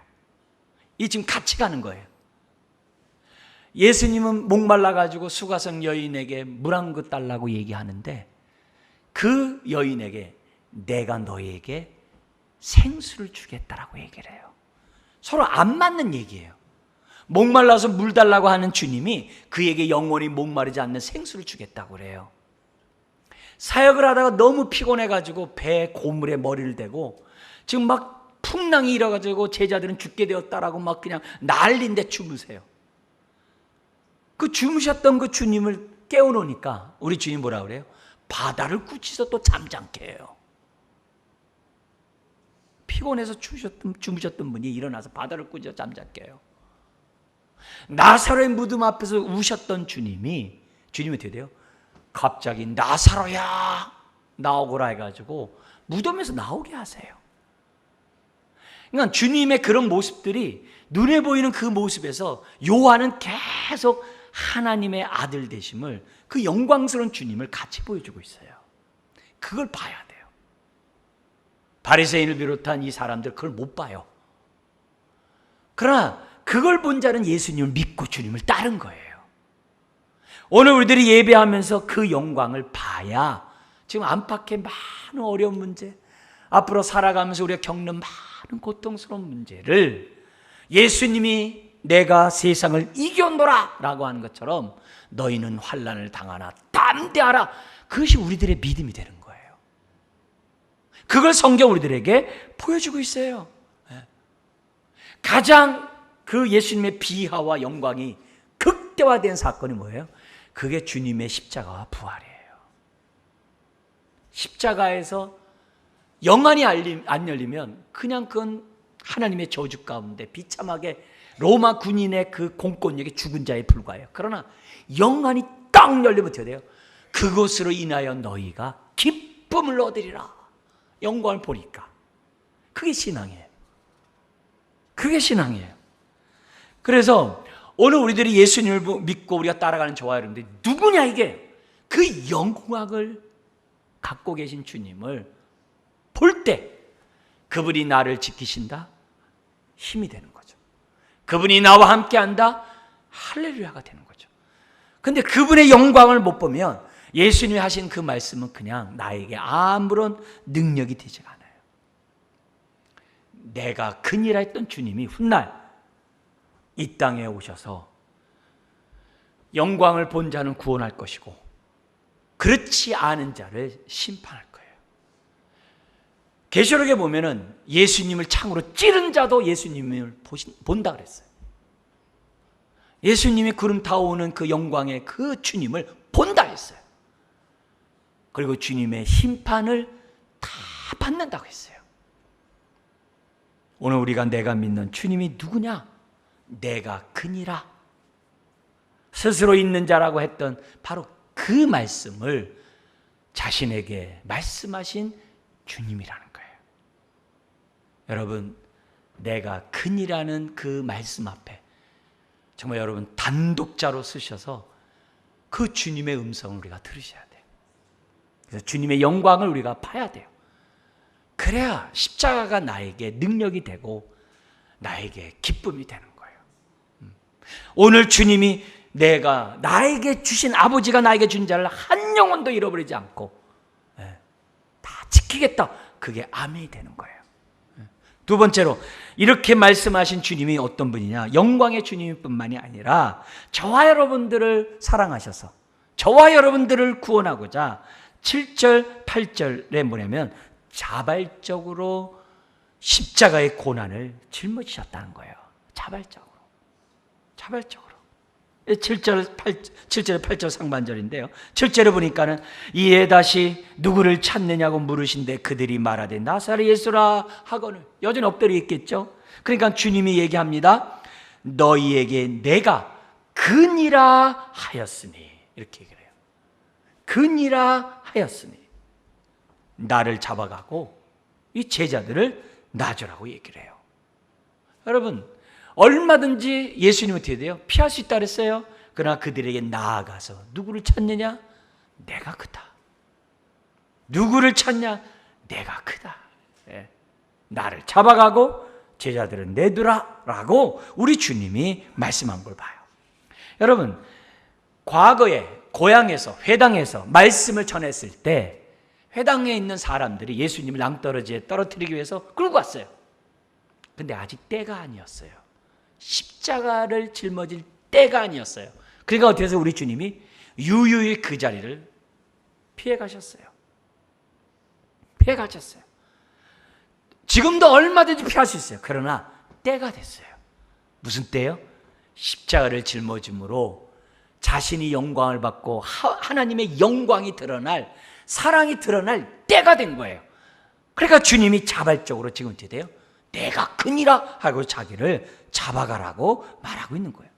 이 지금 같이 가는 거예요. 예수님은 목말라가지고 수가성 여인에게 물 한 그릇 달라고 얘기하는데, 그 여인에게 내가 너에게 생수를 주겠다라고 얘기를 해요. 서로 안 맞는 얘기예요. 목말라서 물 달라고 하는 주님이 그에게 영원히 목마르지 않는 생수를 주겠다고 그래요. 사역을 하다가 너무 피곤해가지고 배 고물에 머리를 대고 지금 막 풍랑이 일어가지고 제자들은 죽게 되었다라고 막 그냥 난리인데 주무세요. 그 주무셨던 그 주님을 깨워놓으니까 우리 주님 뭐라 그래요? 바다를 꾸짖어 또 잠잠케 해요. 피곤해서 주무셨던 분이 일어나서 바다를 꾸짖어 잠잠케 해요. 나사로의 무덤 앞에서 우셨던 주님이 어떻게 돼요? 갑자기 나사로야 나오거라 해가지고 무덤에서 나오게 하세요. 그러니까 주님의 그런 모습들이 눈에 보이는 그 모습에서 요한은 계속 하나님의 아들 되심을, 그 영광스러운 주님을 같이 보여주고 있어요. 그걸 봐야 돼요. 바리새인을 비롯한 이 사람들 그걸 못 봐요. 그러나 그걸 본 자는 예수님을 믿고 주님을 따른 거예요. 오늘 우리들이 예배하면서 그 영광을 봐야 지금 안팎의 많은 어려운 문제, 앞으로 살아가면서 우리가 겪는 많은 고통스러운 문제를 예수님이 내가 세상을 이겨노라 라고 하는 것처럼 너희는 환난을 당하나 담대하라, 그것이 우리들의 믿음이 되는 거예요. 그걸 성경 우리들에게 보여주고 있어요. 가장 그 예수님의 비하와 영광이 극대화된 사건이 뭐예요? 그게 주님의 십자가와 부활이에요. 십자가에서 영안이 안 열리면 그냥 그건 하나님의 저주 가운데 비참하게 로마 군인의 그 공권력에 죽은 자에 불과해요. 그러나 영안이 딱 열리면 어떻게 돼요? 그것으로 인하여 너희가 기쁨을 얻으리라. 영광을 보니까. 그게 신앙이에요. 그게 신앙이에요. 그래서 오늘 우리들이 예수님을 믿고 우리가 따라가는 저와 여러분들이 누구냐, 이게? 그 영광을 갖고 계신 주님을 볼 때 그분이 나를 지키신다? 힘이 되는 거죠. 그분이 나와 함께 한다? 할렐루야가 되는 거죠. 근데 그분의 영광을 못 보면 예수님이 하신 그 말씀은 그냥 나에게 아무런 능력이 되지 않아요. 내가 큰이라 했던 주님이 훗날 이 땅에 오셔서 영광을 본 자는 구원할 것이고 그렇지 않은 자를 심판할 거예요. 계시록에 보면은 예수님을 창으로 찌른 자도 예수님을 본다 그랬어요. 예수님이 구름 타오는 그 영광의 그 주님을 본다 했어요. 그리고 주님의 심판을 다 받는다고 했어요. 오늘 우리가 내가 믿는 주님이 누구냐? 내가 크니라. 스스로 있는 자라고 했던 바로 그 말씀을 자신에게 말씀하신 주님이라는 거예요. 여러분, 내가 크니라는 그 말씀 앞에 정말 여러분 단독자로 쓰셔서 그 주님의 음성을 우리가 들으셔야 돼요. 그래서 주님의 영광을 우리가 봐야 돼요. 그래야 십자가가 나에게 능력이 되고 나에게 기쁨이 되는 거예요. 오늘 주님이 내가 나에게 주신, 아버지가 나에게 준 자를 한 영혼도 잃어버리지 않고 다 지키겠다, 그게 아멘이 되는 거예요. 두 번째로 이렇게 말씀하신 주님이 어떤 분이냐? 영광의 주님뿐만이 아니라 저와 여러분들을 사랑하셔서 저와 여러분들을 구원하고자 7절 8절에 뭐냐면 자발적으로 십자가의 고난을 짊어지셨다는 거예요. 자발적으로. 7절 8절 상반절인데요. 7절에 보니까는 이에 다시 누구를 찾느냐고 물으신데 그들이 말하되 나사렛 예수라 하거늘. 여전히 엎드려 있겠죠. 그러니까 주님이 얘기합니다. 너희에게 내가 근이라 하였으니, 이렇게 얘기를 해요. 근이라 하였으니 나를 잡아가고 이 제자들을 놔주라고 얘기를 해요. 여러분, 얼마든지 예수님은 어떻게 돼요? 피할 수 있다 그랬어요. 그러나 그들에게 나아가서 누구를 찾느냐? 내가 크다. 누구를 찾냐? 내가 크다. 나를 잡아가고 제자들은 내두라 라고 우리 주님이 말씀한 걸 봐요. 여러분, 과거에 고향에서 회당에서 말씀을 전했을 때 회당에 있는 사람들이 예수님을 낭떠러지에 떨어뜨리기 위해서 끌고 왔어요. 근데 아직 때가 아니었어요. 십자가를 짊어질 때가 아니었어요. 그러니까 어떻게 해서 우리 주님이 유유히 그 자리를 피해 가셨어요. 피해 가셨어요. 지금도 얼마든지 피할 수 있어요. 그러나 때가 됐어요. 무슨 때요? 십자가를 짊어짐으로 자신이 영광을 받고 하나님의 영광이 드러날, 사랑이 드러날 때가 된 거예요. 그러니까 주님이 자발적으로 지금 어떻게 돼요? 내가 크니라 하고 자기를 잡아가라고 말하고 있는 거예요.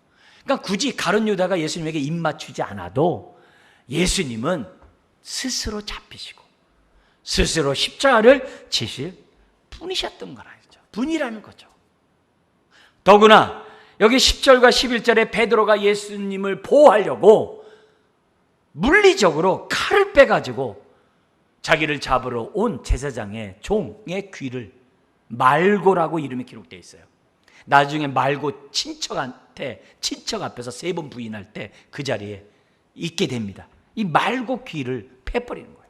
그러니까 굳이 가룟 유다가 예수님에게 입 맞추지 않아도 예수님은 스스로 잡히시고 스스로 십자가를 지실 분이셨던 거라죠. 분이라는 거죠. 더구나 여기 10절과 11절에 베드로가 예수님을 보호하려고 물리적으로 칼을 빼가지고 자기를 잡으러 온 제사장의 종의 귀를, 말고라고 이름이 기록되어 있어요. 나중에 말고 친척 앞에서 3번 부인할 때 그 자리에 있게 됩니다. 이 말고 귀를 패버리는 거예요.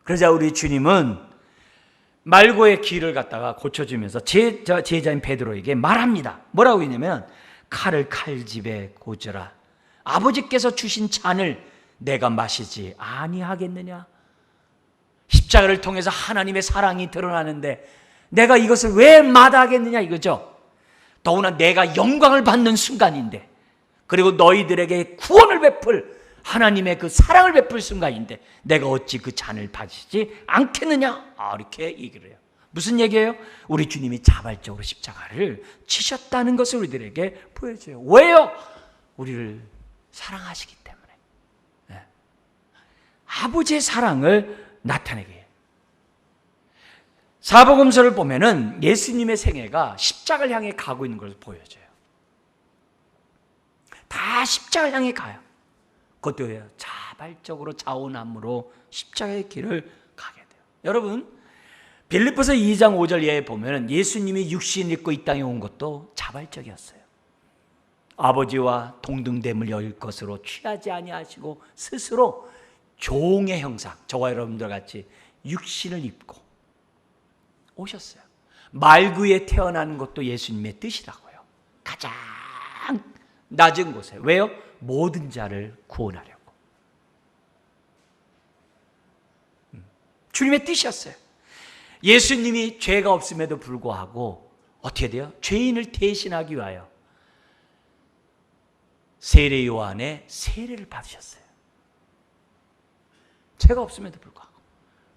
그러자 우리 주님은 말고의 귀를 갖다가 고쳐주면서 제자인 베드로에게 말합니다. 뭐라고 했냐면, 칼을 칼집에 고져라. 아버지께서 주신 잔을 내가 마시지 아니하겠느냐? 십자가를 통해서 하나님의 사랑이 드러나는데 내가 이것을 왜 마다하겠느냐 이거죠. 더구나 내가 영광을 받는 순간인데, 그리고 너희들에게 구원을 베풀 하나님의 그 사랑을 베풀 순간인데 내가 어찌 그 잔을 마시지 않겠느냐? 이렇게 얘기를 해요. 무슨 얘기예요? 우리 주님이 자발적으로 십자가를 치셨다는 것을 우리들에게 보여줘요. 왜요? 우리를 사랑하시기 때문에. 네. 아버지의 사랑을 나타내게 해요. 사복음서를 보면은 예수님의 생애가 십자가를 향해 가고 있는 것을 보여줘요. 다 십자가를 향해 가요. 그것도 왜요? 자발적으로 자원함으로 십자가의 길을 가게 돼요. 여러분, 빌립보서 2장 5절 예에 보면 예수님이 육신 입고 이 땅에 온 것도 자발적이었어요. 아버지와 동등됨을 여길 것으로 취하지 아니하시고 스스로 종의 형상, 저와 여러분들 같이 육신을 입고 오셨어요. 말구에 태어나는 것도 예수님의 뜻이라고요. 가장 낮은 곳에. 왜요? 모든 자를 구원하려고. 주님의 뜻이었어요. 예수님이 죄가 없음에도 불구하고 어떻게 돼요? 죄인을 대신하기 위하여 세례 요한의 세례를 받으셨어요. 죄가 없음에도 불구하고.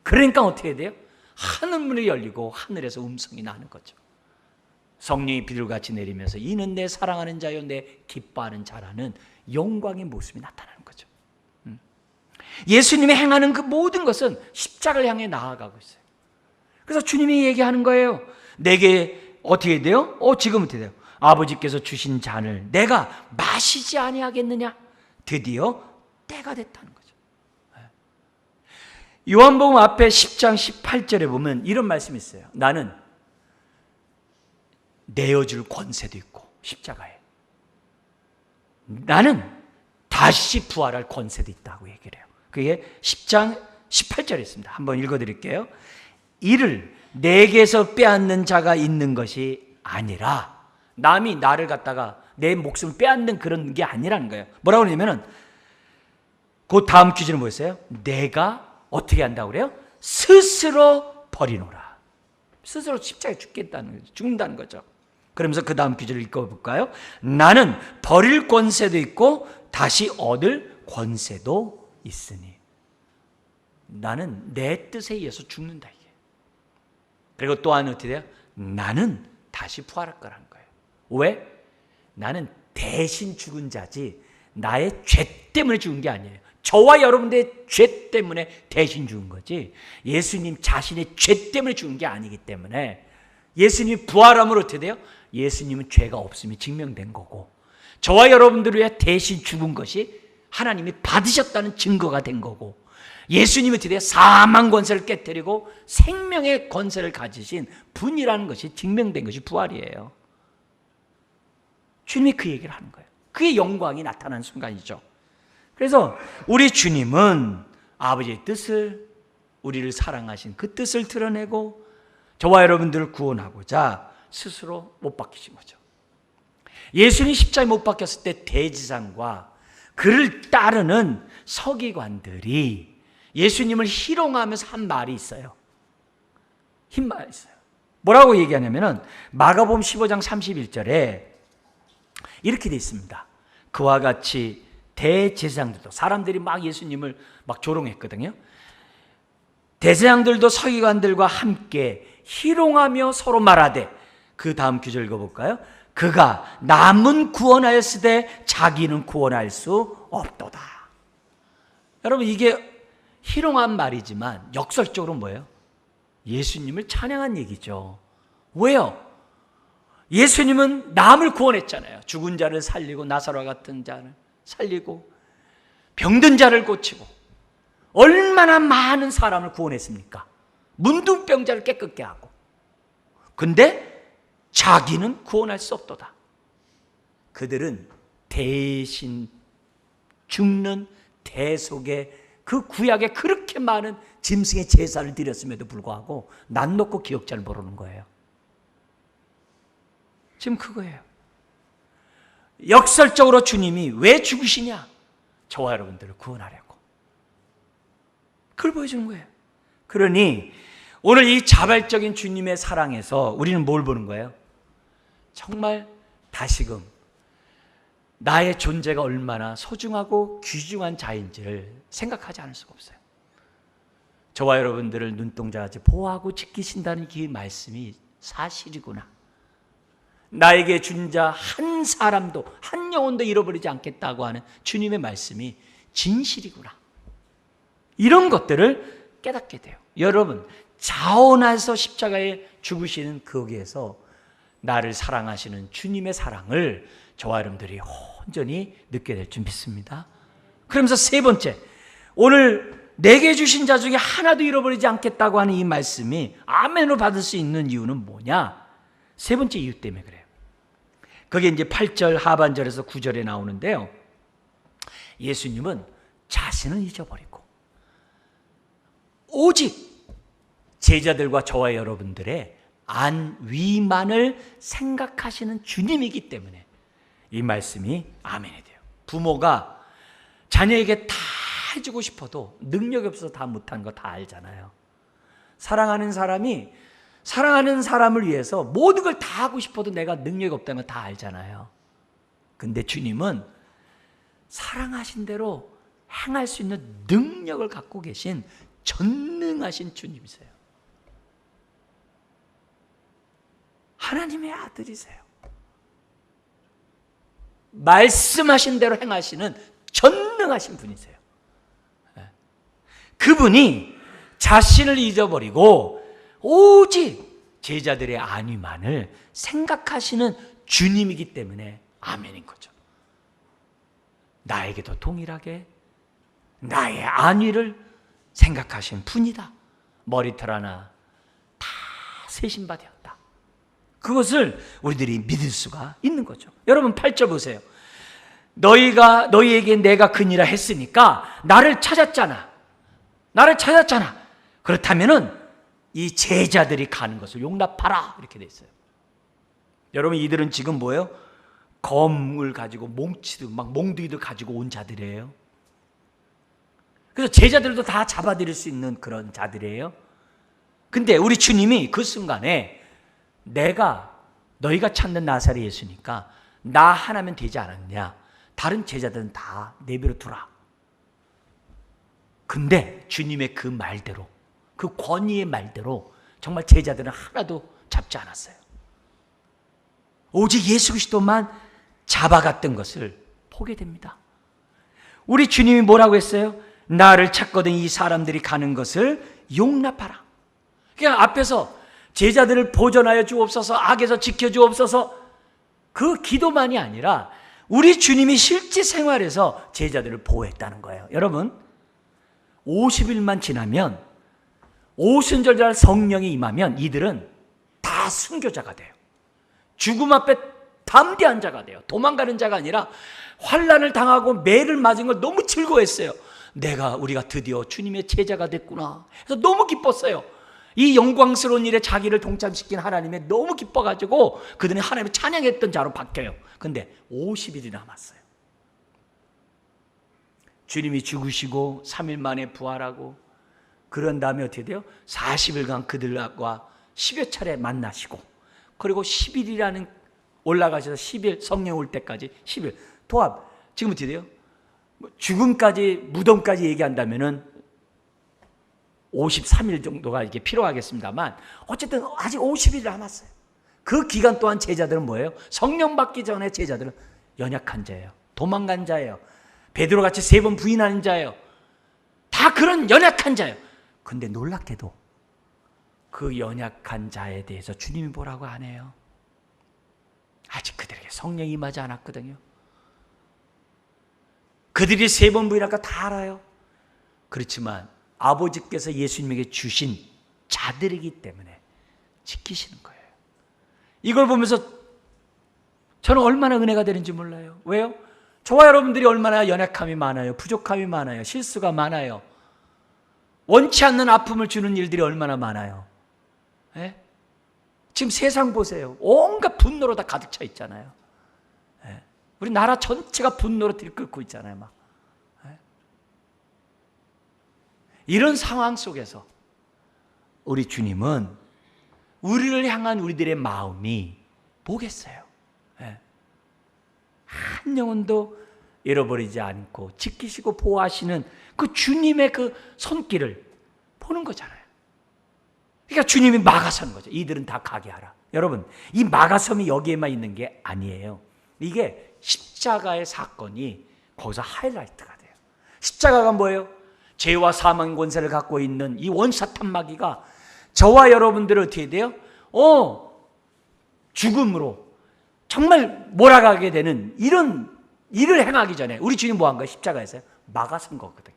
그러니까 어떻게 돼요? 하늘문이 열리고 하늘에서 음성이 나는 거죠. 성령이 비둘같이 내리면서 이는 내 사랑하는 자요 내 기뻐하는 자라는 영광의 모습이 나타나는 거죠. 예수님이 행하는 그 모든 것은 십자가를 향해 나아가고 있어요. 그래서 주님이 얘기하는 거예요. 내게 어떻게 돼요? 지금 어떻게 돼요? 아버지께서 주신 잔을 내가 마시지 아니하겠느냐? 드디어 때가 됐다는 거죠. 요한복음 앞에 10장 18절에 보면 이런 말씀이 있어요. 나는 내어줄 권세도 있고 십자가에 나는 다시 부활할 권세도 있다고 얘기를 해요. 그게 10장 18절에 있습니다. 한번 읽어드릴게요. 이를 내게서 빼앗는 자가 있는 것이 아니라, 남이 나를 갖다가 내 목숨을 빼앗는 그런 게 아니라는 거예요. 뭐라고 그러냐면은 그 다음 퀴즈는 뭐였어요? 내가 어떻게 한다고 그래요? 스스로 버리노라. 스스로 십자가에 죽겠다는 거죠. 죽는다는 거죠. 그러면서 그 다음 퀴즈를 읽어볼까요? 나는 버릴 권세도 있고 다시 얻을 권세도 있으니. 나는 내 뜻에 의해서 죽는다 이게. 그리고 또한 어떻게 돼요? 나는 다시 부활할 거라는 거예요. 왜? 나는 대신 죽은 자지 나의 죄 때문에 죽은 게 아니에요. 저와 여러분들의 죄 때문에 대신 죽은 거지 예수님 자신의 죄 때문에 죽은 게 아니기 때문에, 예수님이 부활함으로 어떻게 돼요? 예수님은 죄가 없음이 증명된 거고, 저와 여러분들을 위해 대신 죽은 것이 하나님이 받으셨다는 증거가 된 거고, 예수님이 어떻게 돼요? 사망 권세를 깨뜨리고 생명의 권세를 가지신 분이라는 것이 증명된 것이 부활이에요. 주님이 그 얘기를 하는 거예요. 그의 영광이 나타난 순간이죠. 그래서 우리 주님은 아버지의 뜻을, 우리를 사랑하신 그 뜻을 드러내고 저와 여러분들을 구원하고자 스스로 못 박히신 거죠. 예수님 십자가에 못 박혔을 때 대지상과 그를 따르는 서기관들이 예수님을 희롱하면서 한 말이 있어요. 흰 말이 있어요. 뭐라고 얘기하냐면은 마가복음 15장 31절에 이렇게 돼 있습니다. 그와 같이 대제사장들도, 사람들이 막 예수님을 막 조롱했거든요. 대제사장들도 서기관들과 함께 희롱하며 서로 말하되, 그 다음 구절 읽어볼까요? 그가 남은 구원하였으되 자기는 구원할 수 없도다. 여러분, 이게 희롱한 말이지만 역설적으로 뭐예요? 예수님을 찬양한 얘기죠. 왜요? 예수님은 남을 구원했잖아요. 죽은 자를 살리고 나사로와 같은 자를 살리고 병든 자를 고치고 얼마나 많은 사람을 구원했습니까? 문둥병자를 깨끗게 하고. 근데 자기는 구원할 수 없도다. 그들은 대신 죽는 대속의 그 구약에 그렇게 많은 짐승의 제사를 드렸음에도 불구하고 난 놓고 기억자를 모르는 거예요. 지금 그거예요. 역설적으로 주님이 왜 죽으시냐? 저와 여러분들을 구원하려고. 그걸 보여주는 거예요. 그러니 오늘 이 자발적인 주님의 사랑에서 우리는 뭘 보는 거예요? 정말 다시금 나의 존재가 얼마나 소중하고 귀중한 자인지를 생각하지 않을 수가 없어요. 저와 여러분들을 눈동자같이 보호하고 지키신다는 그 말씀이 사실이구나. 나에게 준 자 한 사람도 한 영혼도 잃어버리지 않겠다고 하는 주님의 말씀이 진실이구나. 이런 것들을 깨닫게 돼요. 여러분, 자원해서 십자가에 죽으시는 거기에서 나를 사랑하시는 주님의 사랑을 저와 여러분들이 온전히 느끼게 될 줄 믿습니다. 그러면서 세 번째, 오늘 내게 주신 자 중에 하나도 잃어버리지 않겠다고 하는 이 말씀이 아멘으로 받을 수 있는 이유는 뭐냐? 세 번째 이유 때문에 그래요. 그게 이제 8절 하반절에서 9절에 나오는데요. 예수님은 자신을 잊어버리고 오직 제자들과 저와 여러분들의 안위만을 생각하시는 주님이기 때문에 이 말씀이 아멘이 돼요. 부모가 자녀에게 다 해주고 싶어도 능력이 없어서 다 못한 거 다 알잖아요. 사랑하는 사람이 사랑하는 사람을 위해서 모든 걸 다 하고 싶어도 내가 능력이 없다는 거 다 알잖아요. 근데 주님은 사랑하신 대로 행할 수 있는 능력을 갖고 계신 전능하신 주님이세요. 하나님의 아들이세요. 말씀하신 대로 행하시는 전능하신 분이세요. 그분이 자신을 잊어버리고 오직 제자들의 안위만을 생각하시는 주님이기 때문에 아멘인 거죠. 나에게도 동일하게 나의 안위를 생각하신 분이다. 머리털 하나 다 세신 바 되었다. 그것을 우리들이 믿을 수가 있는 거죠. 여러분 8절 보세요. 너희에게 내가 그니라 했으니까 나를 찾았잖아. 그렇다면은 이 제자들이 가는 것을 용납하라 이렇게 돼 있어요. 여러분 이들은 지금 뭐예요? 검을 가지고 몽치들 막 몽둥이들 가지고 온 자들이에요. 그래서 제자들도 다 잡아들일 수 있는 그런 자들이에요. 근데 우리 주님이 그 순간에 너희가 찾는 나사렛 예수니까 나 하나면 되지 않았냐? 다른 제자들은 다 내버려 두라. 근데 주님의 그 말대로, 그 권위의 말대로 정말 제자들은 하나도 잡지 않았어요. 오직 예수 그리스도만 잡아갔던 것을 보게 됩니다. 우리 주님이 뭐라고 했어요? 나를 찾거든 이 사람들이 가는 것을 용납하라. 그냥 앞에서 제자들을 보존하여 주옵소서, 악에서 지켜 주옵소서, 그 기도만이 아니라 우리 주님이 실제 생활에서 제자들을 보호했다는 거예요. 여러분 50일만 지나면 오순절날 성령이 임하면 이들은 다 순교자가 돼요. 죽음 앞에 담대한 자가 돼요. 도망가는 자가 아니라 환난을 당하고 매를 맞은 걸 너무 즐거워했어요. 우리가 드디어 주님의 제자가 됐구나. 그래서 너무 기뻤어요. 이 영광스러운 일에 자기를 동참시킨 하나님에 너무 기뻐가지고 그들은 하나님을 찬양했던 자로 바뀌어요. 근데 50일이 남았어요. 주님이 죽으시고 3일 만에 부활하고 그런 다음에 어떻게 돼요? 40일간 그들과 10여 차례 만나시고 그리고 10일이라는 올라가셔서 10일 성령 올 때까지 10일 도합. 지금 어떻게 돼요? 죽음까지 무덤까지 얘기한다면은 53일 정도가 이게 필요하겠습니다만 어쨌든 아직 50일 남았어요. 그 기간 동안 제자들은 뭐예요? 성령 받기 전에 제자들은 연약한 자예요. 도망간 자예요. 베드로같이 3번 부인하는 자예요. 다 그런 연약한 자예요. 근데 놀랍게도 그 연약한 자에 대해서 주님이 뭐라고 안 해요? 성령이 임하지 않았거든요. 그들이 3번 부인할까 다 알아요. 그렇지만 아버지께서 예수님에게 주신 자들이기 때문에 지키시는 거예요. 이걸 보면서 저는 얼마나 은혜가 되는지 몰라요. 왜요? 저와 여러분들이 얼마나 연약함이 많아요. 부족함이 많아요. 실수가 많아요. 원치 않는 아픔을 주는 일들이 얼마나 많아요. 예? 지금 세상 보세요. 온갖 분노로 다 가득 차 있잖아요. 예? 우리 나라 전체가 분노로 들끓고 있잖아요. 막. 예? 이런 상황 속에서 우리 주님은 우리를 향한 우리들의 마음이 뭐겠어요? 예? 한 영혼도 잃어버리지 않고 지키시고 보호하시는 그 주님의 그 손길을 보는 거잖아요. 그러니까 주님이 막아선 거죠. 이들은 다 가게 하라. 여러분, 이 막아섬이 여기에만 있는 게 아니에요. 이게 십자가의 사건이 거기서 하이라이트가 돼요. 십자가가 뭐예요? 죄와 사망 권세를 갖고 있는 이 원사탄 마귀가 저와 여러분들을 어떻게 돼요? 죽음으로 정말 몰아가게 되는 이런 일을 행하기 전에 우리 주님 뭐 한 거예요? 십자가에서요? 막아선 거거든요.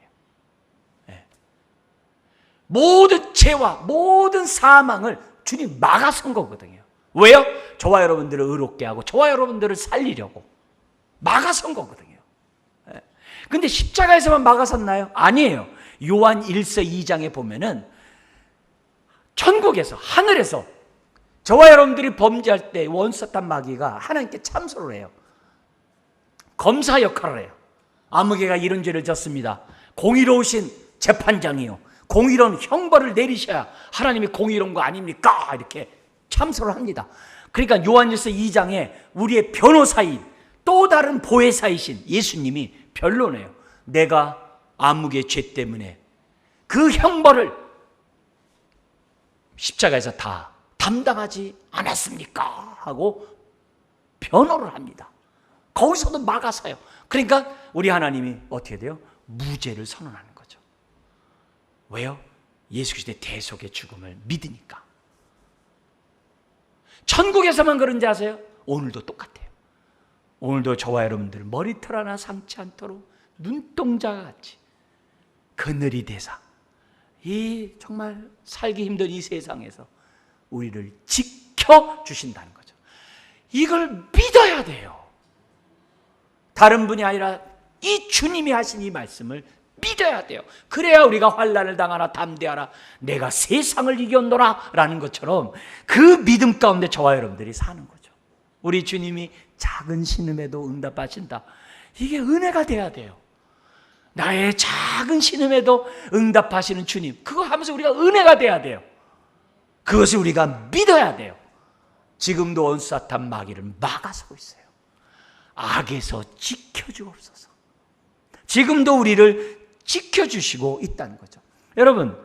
네. 모든 죄와 모든 사망을 주님 막아선 거거든요. 왜요? 저와 여러분들을 의롭게 하고 저와 여러분들을 살리려고 막아선 거거든요. 그런데 십자가에서만 막아섰나요? 아니에요. 요한 1서 2장에 보면은 천국에서 하늘에서 저와 여러분들이 범죄할 때 원사탄 마귀가 하나님께 참소를 해요. 검사 역할을 해요. 아무개가 이런 죄를 졌습니다. 공의로우신 재판장이요, 공의로운 형벌을 내리셔야 하나님이 공의로운 거 아닙니까? 이렇게 참소를 합니다. 그러니까 요한일서 2장에 우리의 변호사인 또 다른 보혜사이신 예수님이 변론해요. 내가 아무개 죄 때문에 그 형벌을 십자가에서 다 담당하지 않았습니까? 하고 변호를 합니다. 거기서도 막아서요. 그러니까 우리 하나님이 어떻게 돼요? 무죄를 선언하는 거죠. 왜요? 예수 그리스도의 대속의 죽음을 믿으니까. 천국에서만 그런지 아세요? 오늘도 똑같아요. 오늘도 저와 여러분들 머리털 하나 상치 않도록 눈동자가 같이 그늘이 되사 이 정말 살기 힘든 이 세상에서 우리를 지켜주신다는 거죠. 이걸 믿어야 돼요. 다른 분이 아니라 이 주님이 하신 이 말씀을 믿어야 돼요. 그래야 우리가 환난을 당하나 담대하라 내가 세상을 이겼노라 라는 것처럼 그 믿음 가운데 저와 여러분들이 사는 거죠. 우리 주님이 작은 신음에도 응답하신다. 이게 은혜가 돼야 돼요. 나의 작은 신음에도 응답하시는 주님, 그거 하면서 우리가 은혜가 돼야 돼요. 그것을 우리가 믿어야 돼요. 지금도 원사탄 마귀를 막아서고 있어요. 악에서 지켜주옵소서. 지금도 우리를 지켜주시고 있다는 거죠. 여러분,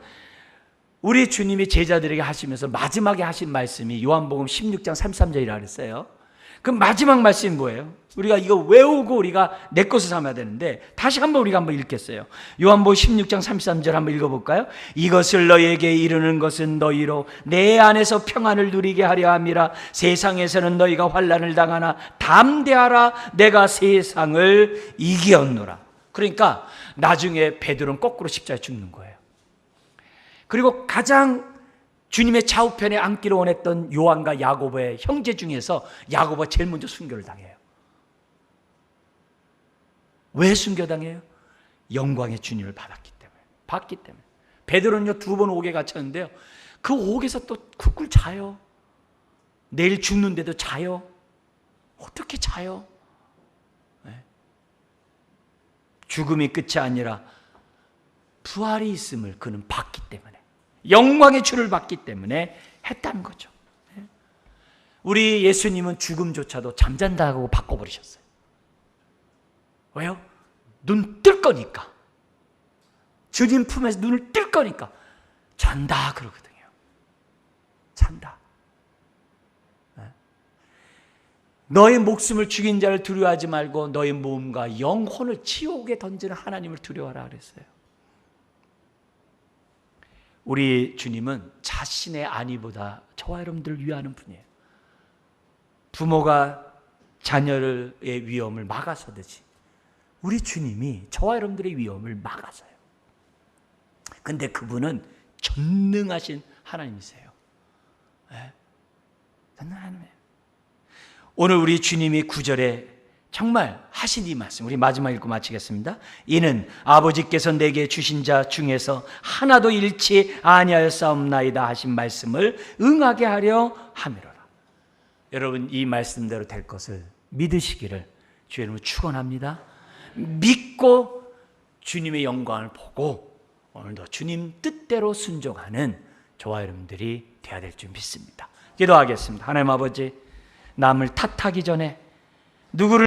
우리 주님이 제자들에게 하시면서 마지막에 하신 말씀이 요한복음 16장 33절이라 그랬어요. 그 마지막 말씀이 뭐예요? 우리가 이거 외우고 우리가 내 것을 삼아야 되는데 다시 한번 우리가 한번 읽겠어요. 요한복음 16장 33절 한번 읽어볼까요? 이것을 너에게 이르는 것은 너희로 내 안에서 평안을 누리게 하려 함이라. 세상에서는 너희가 환난을 당하나 담대하라 내가 세상을 이겼노라. 그러니까 나중에 베드로는 거꾸로 십자가에 죽는 거예요. 그리고 가장 주님의 좌우편에 앉기를 원했던 요한과 야고보의 형제 중에서 야고보가 제일 먼저 순교를 당해요. 왜 순교당해요? 영광의 주님을 받았기 때문에. 베드로는요 2번 옥에 갇혔는데요, 그 옥에서 또 쿨쿨 자요. 내일 죽는데도 자요. 어떻게 자요? 네. 죽음이 끝이 아니라 부활이 있음을 그는 받기 때문에, 영광의 주를 받기 때문에 했다는 거죠. 우리 예수님은 죽음조차도 잠잔다고 바꿔버리셨어요. 왜요? 눈 뜰 거니까. 주님 품에서 눈을 뜰 거니까 잔다 그러거든요. 잔다. 너의 목숨을 죽인 자를 두려워하지 말고 너의 몸과 영혼을 지옥에 던지는 하나님을 두려워하라 그랬어요. 우리 주님은 자신의 안위보다 저와 여러분들을 위하는 분이에요. 부모가 자녀의 위험을 막아서듯이 우리 주님이 저와 여러분들의 위험을 막아서요. 근데 그분은 전능하신 하나님이세요. 네? 전능한 하나님. 오늘 우리 주님이 9절에 정말 하신 이 말씀, 우리 마지막 읽고 마치겠습니다. 이는 아버지께서 내게 주신 자 중에서 하나도 잃지 아니하였사옵나이다 하신 말씀을 응하게 하려 함이로라. 여러분, 이 말씀대로 될 것을 믿으시기를 주의 이름으로 축원합니다. 믿고 주님의 영광을 보고 오늘도 주님 뜻대로 순종하는 저와 여러분들이 되어야 될 줄 믿습니다. 기도하겠습니다. 하나님 아버지, 남을 탓하기 전에 누구를